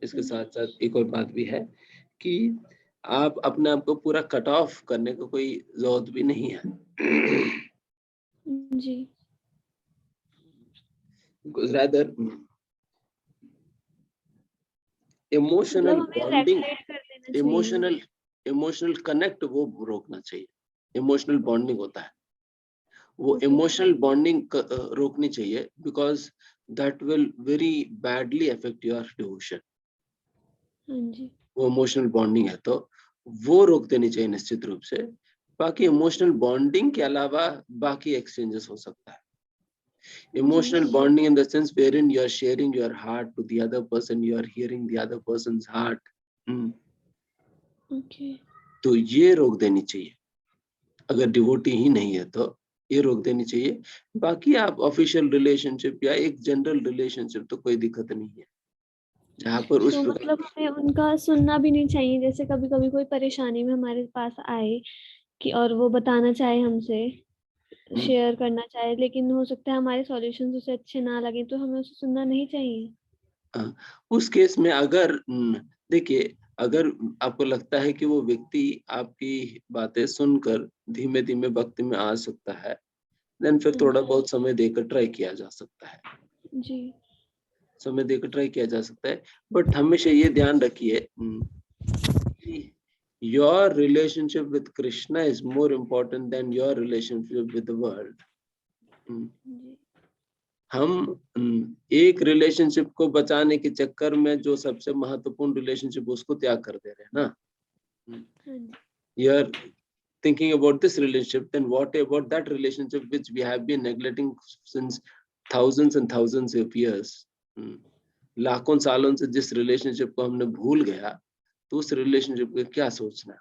इसके साथ साथ एक और बात भी है कि आप अपने आप को पूरा कट ऑफ करने का कोई जरूरत भी नहीं है। जी। rather इमोशनल मतलब हमें बॉन्डिंग, रेगुलेट कर देना चाहिए। इमोशनल कनेक्ट वो रोकना चाहिए। इमोशनल बॉन्डिंग होता है, वो ओके। इमोशनल बॉन्डिंग रोकनी चाहिए, because that will very badly affect your devotion. हाँ जी। वो इमोशनल बॉन्डिंग है तो वो रोक देनी चाहिए निश्चित रूप से। बाकी इमोशनल बॉन्डिंग के अलावा बाकी एक्सचेंजेस हो सकता है। Emotional जी। bonding in the sense wherein you are sharing your heart to the other person, you are hearing the other person's heart. Okay. तो ये रोक देनी चाहिए। अगर डिवोटी ही नहीं है तो ये रोक देनी चाहिए। बाकी आप ऑफिशियल रिलेशनशिप या एक जनरल रिलेशनशिप तो कोई दिक्कत नहीं है, जहाँ पर उस तो प्रकार मतलब हमें उनका सुनना भी नहीं चाहिए, जैसे कभी कभी कोई परेशानी में हमारे पास आए कि और वो बताना चाहे हमसे, शेयर करना चाहे, लेकिन हो सकता है हमारे सॉल्यूशंस उसे अच्छे ना लगे, तो हमें उसे सुनना नहीं चाहिए। उस केस में अगर देखिए, अगर आपको लगता है कि वो व्यक्ति आपकी बातें सुनकर धीमे धीमे भक्ति में आ सकता है, देन फिर थोड़ा बहुत समय देकर ट्राई किया जा सकता है। जी। समय देकर ट्राई किया जा सकता है, बट हमेशा ये ध्यान रखिए your relationship with Krishna is more important than your relationship with the world. जी। हम एक रिलेशनशिप को बचाने के चक्कर में जो सबसे महत्वपूर्ण रिलेशनशिप उसको त्याग कर दे रहे हैं ना। You are thinking about this relationship, then what about that relationship which we have been neglecting since thousands and thousands of years? लाखों सालों से जिस रिलेशनशिप को हमने भूल गया, तो उस रिलेशनशिप का क्या सोचना।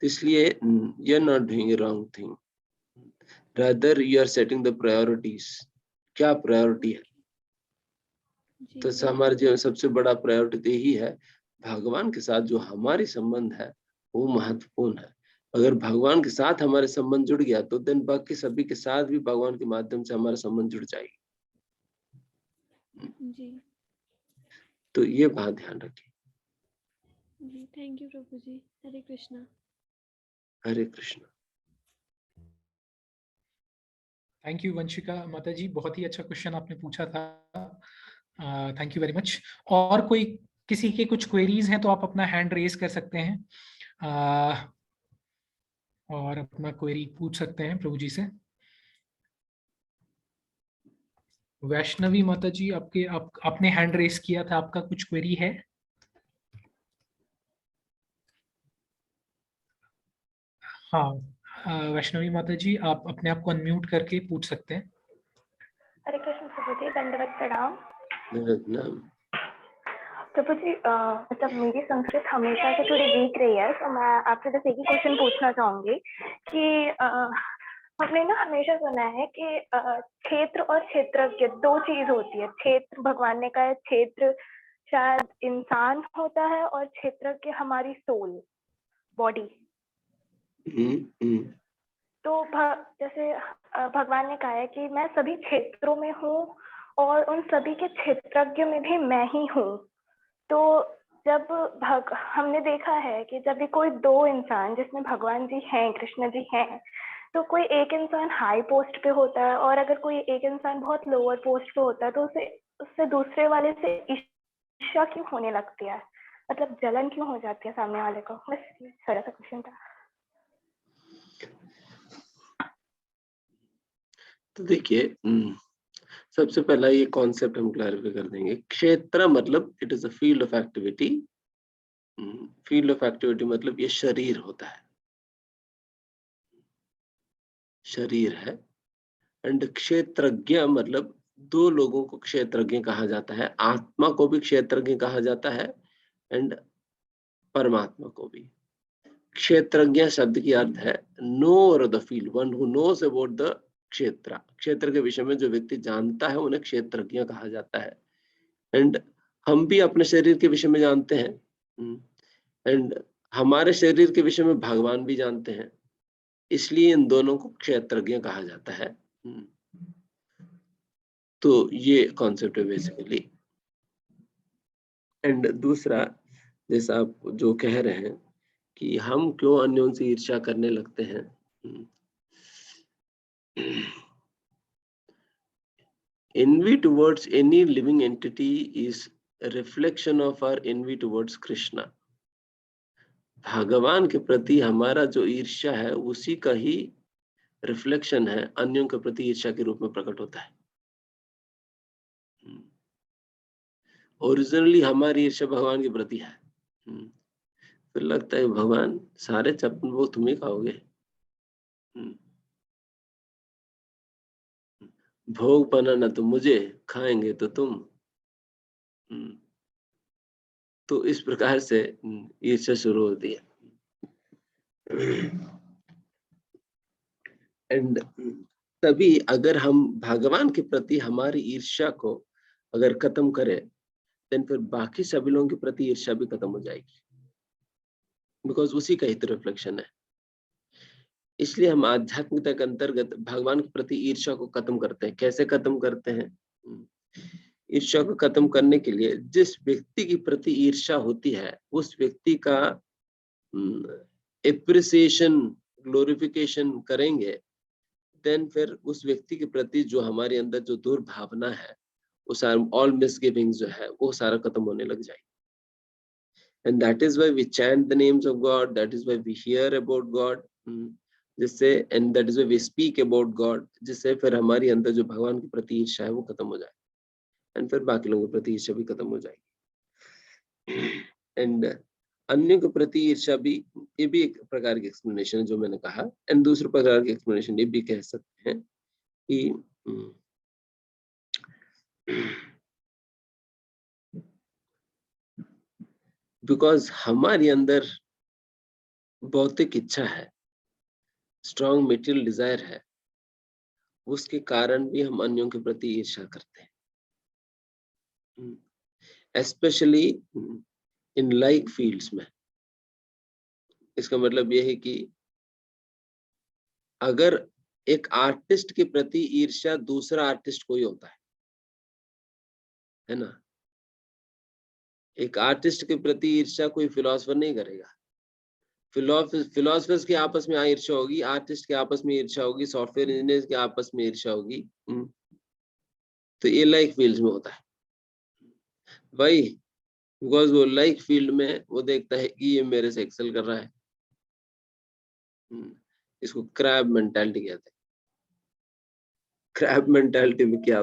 इसलिए you are not doing a wrong thing, rather you are setting the priorities. क्या प्रायोरिटी है? तो हमारे जीवन सबसे बड़ा प्रायोरिटी तो यही है, भगवान के साथ जो हमारी संबंध है वो महत्वपूर्ण है। अगर भगवान के साथ हमारे संबंध जुड़ गया तो देन बाकी सभी के साथ भी भगवान के माध्यम से हमारा संबंध जुड़ जाएगी। जी। तो ये बात ध्यान रखिए। जी, थैंक यू प्रभु जी। हरे कृष्णा। हरे कृष्ण। थैंक यू वंशिका माता जी, बहुत ही अच्छा क्वेश्चन आपने पूछा था। Thank you very much. और कोई किसी के कुछ क्वेरीज हैं तो आप अपना हैंड रेज कर सकते हैं और अपना क्वेरी पूछ सकते हैं प्रभु जी से। वैष्णवी माता जी, आपने हैंड रेज किया था, आपका कुछ क्वेरी है? हाँ, वैष्णवी माता जी, आप अपने आप को अनम्यूट करके पूछ सकते हैं। हरे कृष्ण प्रभु जी, दंडवत प्रणाम। नाम प्रभु जी, मतलब मेरी संस्कृत हमेशा से थोड़ी वीक रही है, तो मैं आपसे बस एक ही क्वेश्चन पूछना चाहूंगी कि हमने ना हमेशा सुना है कि क्षेत्र और क्षेत्रज्ञ दो चीज होती है। क्षेत्र भगवान ने कहा है, क्षेत्र शायद इंसान होता है और क्षेत्रज्ञ हमारी सोल, बॉडी। तो जैसे भगवान ने कहा है कि मैं सभी क्षेत्रों में हूँ और उन सभी के क्षेत्रज्ञ में भी मैं ही हूँ। तो जब हमने देखा है कि जब भी कोई दो इंसान जिसमें भगवान जी हैं, कृष्ण जी हैं, तो कोई एक इंसान हाई पोस्ट पे होता है और अगर कोई एक इंसान बहुत लोअर पोस्ट पे होता है तो उससे दूसरे वाले से ईर्ष्या क्यों होने लगती है, मतलब जलन क्यों हो जाती है सामने वाले को? बस ये थोड़ा सा क्वेश्चन था। तो देखिए, सबसे पहला ये कॉन्सेप्ट हम क्लैरिफाई कर देंगे। क्षेत्र मतलब it is a field of activity. Field of activity मतलब ये शरीर होता है, शरीर है। एंड क्षेत्रज्ञ मतलब दो लोगों को क्षेत्रज्ञ कहा जाता है, आत्मा को भी क्षेत्रज्ञ कहा जाता है एंड परमात्मा को भी। क्षेत्रज्ञ शब्द की अर्थ है knower the field, one who knows about the क्षेत्र। क्षेत्र के विषय में जो व्यक्ति जानता है उन्हें क्षेत्रज्ञ कहा जाता है। एंड हम भी अपने शरीर के विषय में जानते हैं एंड हमारे शरीर के विषय में भगवान भी जानते हैं, इसलिए इन दोनों को क्षेत्रज्ञ कहा जाता है। तो ये कॉन्सेप्ट है बेसिकली। एंड दूसरा, जैसा आप जो कह रहे हैं कि हम क्यों अन्यों से ईर्ष्या करने लगते हैं, envy towards any living entity is a reflection of our envy towards Krishna. भगवान के प्रति हमारा जो ईर्ष्या है उसी का ही रिफ्लेक्शन है, अन्यों के प्रति ईर्ष्या के रूप में प्रकट होता है। ओरिजिनली हमारी ईर्ष्या भगवान के प्रति है। फिर लगता है भगवान सारे चप्पल वो तुम ही खाओगे, भोग बनाना तो मुझे, खाएंगे तो तुम। तो इस प्रकार से ईर्ष्या शुरू होती है। एंड तभी अगर हम भगवान के प्रति हमारी ईर्ष्या को अगर खत्म करें, देन फिर बाकी सभी लोगों के प्रति ईर्ष्या भी खत्म हो जाएगी, बिकॉज उसी का ही तो रिफ्लेक्शन है। इसलिए हम आध्यात्मिकता के अंतर्गत भगवान के प्रति ईर्ष्या को खत्म करते हैं। कैसे खत्म करते हैं? ईर्ष्या को खत्म करने के लिए जिस व्यक्ति के प्रति ईर्ष्या होती है उस व्यक्ति का एप्रिसिएशन, ग्लोरिफिकेशन करेंगे, देन फिर उस व्यक्ति के प्रति जो हमारे अंदर जो दुर्भावना है, वो सारा ऑल मिसगिविंग जो है वो सारा खत्म होने लग जाएगी। And that is why we chant the names of God, that is why we hear about God, जिससे and that is why we speak about God, जिससे फिर हमारे अंदर जो भगवान के प्रति ईर्ष्या है वो खत्म हो जाए एंड फिर बाकी लोगों के प्रति ईर्ष्या भी खत्म हो जाएगी। एंड अन्य के प्रति ईर्ष्या भी, ये भी एक प्रकार की एक्सप्लेनेशन है जो मैंने कहा। एंड दूसरे प्रकार की एक्सप्लेनेशन ये भी कह सकते हैं कि बिकॉज हमारे अंदर भौतिक इच्छा है, स्ट्रॉन्ग मेटीरियल डिजायर है, उसके कारण भी हम अन्यों के प्रति ईर्ष्या करते हैं, एस्पेशली इन लाइक फील्ड्स में। इसका मतलब यह है कि अगर एक आर्टिस्ट के प्रति ईर्ष्या दूसरा आर्टिस्ट कोई होता है ना, एक आर्टिस्ट के प्रति ईर्ष्या कोई फिलोसफर नहीं करेगा। फिलोसफर्स के आपस में ईर्ष्या होगी, आर्टिस्ट के आपस में ईर्ष्या होगी, सॉफ्टवेयर इंजीनियर्स के आपस में ईर्ष्या होगी। तो ये लाइक फील्ड में होता है भाई, बिकॉज वो लाइक फील्ड में वो देखता है कि ये मेरे से एक्सेल कर रहा है। इसको क्रैब मेंटालिटी कहते हैं। क्रैब मेंटालिटी में क्या,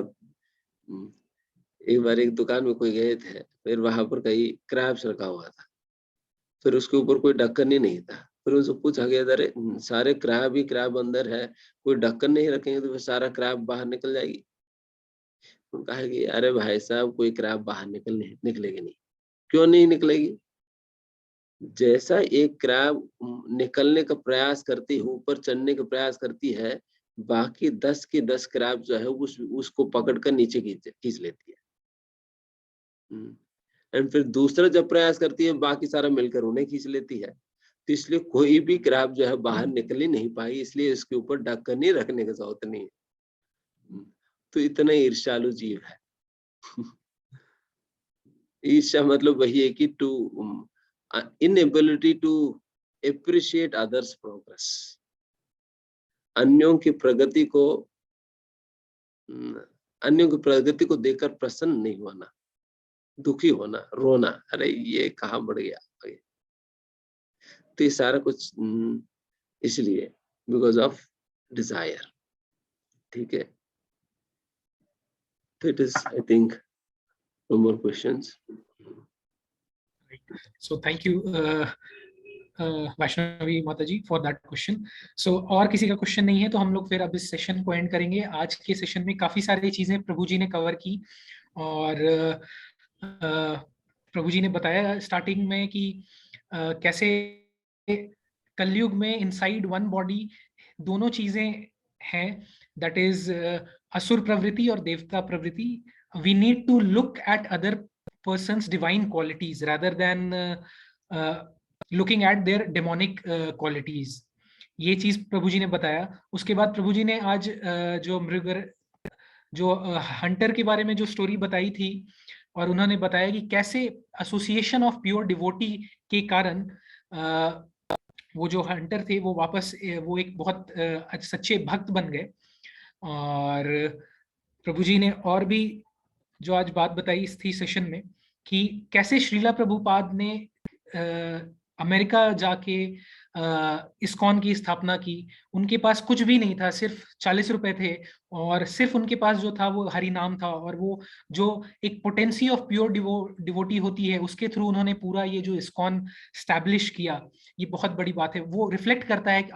एक बार एक दुकान में कोई गए थे, फिर वहां पर कई क्रैब्स रखा हुआ था, फिर उसके ऊपर कोई ढक्कन ही नहीं था। फिर उनसे पूछा गया, अरे सारे क्रैब ही क्रैब अंदर है, कोई ढक्कन नहीं रखेंगे तो फिर सारा क्रैब बाहर निकल जाएगी। उन्होंने कहा कि अरे भाई साहब, कोई क्रैब बाहर निकलेगी नहीं। क्यों नहीं निकलेगी? जैसा एक क्रैब निकलने का प्रयास करती है, ऊपर चढ़ने का प्रयास करती है, बाकी 10 के 10 क्रैब जो है उसको पकड़कर नीचे खींच लेती है। एंड फिर दूसरा जब प्रयास करती है, बाकी सारा मिलकर उन्हें खींच लेती है। तो इसलिए कोई भी क्रैब जो है बाहर निकल ही नहीं पाई, इसलिए इसके ऊपर ढक्कन ही रखने की जरूरत नहीं है। तो इतना ईर्ष्यालु जीव है। ईर्ष्या मतलब वही है कि to inability to appreciate others progress, अन्यों की प्रगति को अन्यों की प्रगति को देखकर प्रसन्न नहीं होना, दुखी होना, रोना, अरे ये कहाँ बढ़ गया। तो ये सारा कुछ इसलिए बिकॉज ऑफ डिजायर। ठीक है, तो it is I think no more questions. So thank you Vaishnavi माता ji for that question. So और किसी का क्वेश्चन नहीं है तो हम लोग फिर अब इस सेशन को एंड करेंगे। आज के सेशन में काफी सारी चीजें प्रभु जी ने कवर की और प्रभु जी ने बताया स्टार्टिंग में कि कैसे कलयुग में इनसाइड वन बॉडी दोनों चीजें हैं, दैट इज असुर प्रवृत्ति और देवता प्रवृत्ति। We need to look at other persons divine qualities rather than looking at their demonic qualities. ये चीज प्रभु जी ने बताया। उसके बाद प्रभु जी ने आज जो हंटर के बारे में जो स्टोरी बताई थी और उन्होंने बताया कि कैसे एसोसिएशन ऑफ प्योर डिवोटी के कारण वो जो हंटर थे वो वापस वो एक बहुत सच्चे भक्त बन गए। और प्रभु जी ने और भी जो आज बात बताई इस थी सेशन में कि कैसे श्रीला प्रभुपाद ने अमेरिका जाके इस्कॉन की स्थापना की। उनके पास कुछ भी नहीं था, सिर्फ 40 रुपए थे और सिर्फ उनके पास जो था वो हरि नाम था। और वो जो एक पोटेंसी ऑफ प्योर डिवोटी होती है उसके थ्रू उन्होंने पूरा ये जो इस्कॉन स्टैब्लिश किया, ये बहुत बड़ी बात है। वो रिफ्लेक्ट करता है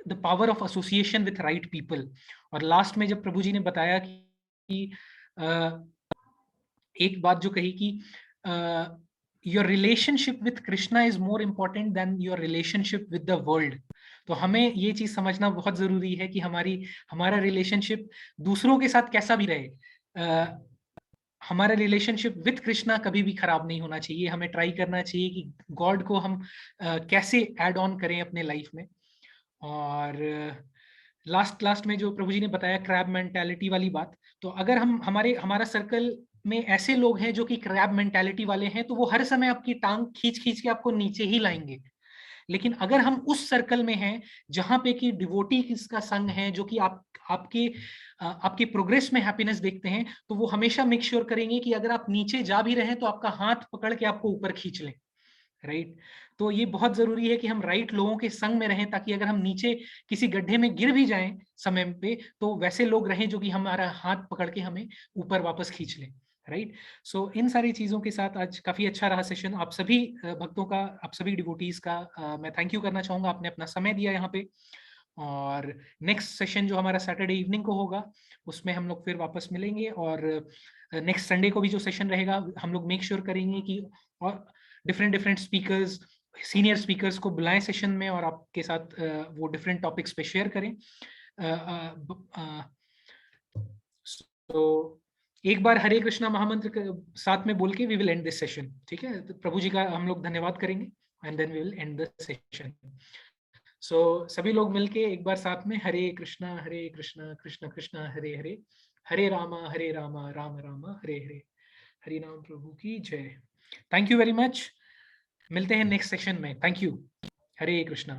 the power of association with right people. और लास्ट में जब प्रभु जी ने बताया कि एक बात जो कही कि your relationship with Krishna is more important than your relationship with the world. तो हमें ये चीज समझना बहुत जरूरी है कि हमारा रिलेशनशिप दूसरों के साथ कैसा भी रहे, हमारा रिलेशनशिप विथ कृष्णा कभी भी खराब नहीं होना चाहिए। हमें ट्राई करना चाहिए कि गॉड को हम कैसे ऐड ऑन करें अपने लाइफ में। और लास्ट में जो प्रभु जी ने बताया क्रैब मेंटालिटी वाली बात, तो अगर हमारा सर्कल में ऐसे लोग हैं जो कि क्रैब मेंटालिटी वाले हैं तो वो हर समय आपकी टांग खींच के आपको नीचे ही लाएंगे। लेकिन अगर हम उस सर्कल में हैं जहां पे कि डिवोटी का संग है जो कि आपके प्रोग्रेस में हैप्पीनेस देखते हैं, तो वो हमेशा मेक श्योर करेंगे कि अगर आप नीचे जा भी रहे हैं तो आपका हाथ पकड़ के आपको ऊपर खींच लें। राइट, तो ये बहुत जरूरी है कि हम राइट लोगों के संग में रहें ताकि अगर हम नीचे किसी गड्ढे में गिर भी जाएं समय पे तो वैसे लोग रहें जो कि हमारा हाथ पकड़ के हमें ऊपर वापस खींच लें। राइट, सो इन सारी चीजों के साथ आज काफी अच्छा रहा सेशन। आप सभी भक्तों का, आप सभी डिवोटीज का मैं थैंक यू करना चाहूंगा, आपने अपना समय दिया यहाँ पे। और नेक्स्ट सेशन जो हमारा सैटरडे इवनिंग को होगा उसमें हम लोग फिर वापस मिलेंगे। और नेक्स्ट संडे को भी जो सेशन रहेगा हम लोग मेक श्योर करेंगे कि और डिफरेंट स्पीकर्स, सीनियर स्पीकर्स को बुलाएं सेशन में और आपके साथ वो डिफरेंट टॉपिक्स पे शेयर करें। तो एक बार हरे कृष्णा महामंत्र साथ में बोल के we will end this session. ठीक है, तो प्रभु जी का हम लोग धन्यवाद करेंगे and then we will end the session. So सभी लोग मिलके एक बार साथ में हरे कृष्णा कृष्ण कृष्ण हरे हरे, हरे रामा राम राम हरे हरे। हरि नाम प्रभु की जय। Thank you very much. मिलते हैं नेक्स्ट सेशन में। Thank you. हरे कृष्णा।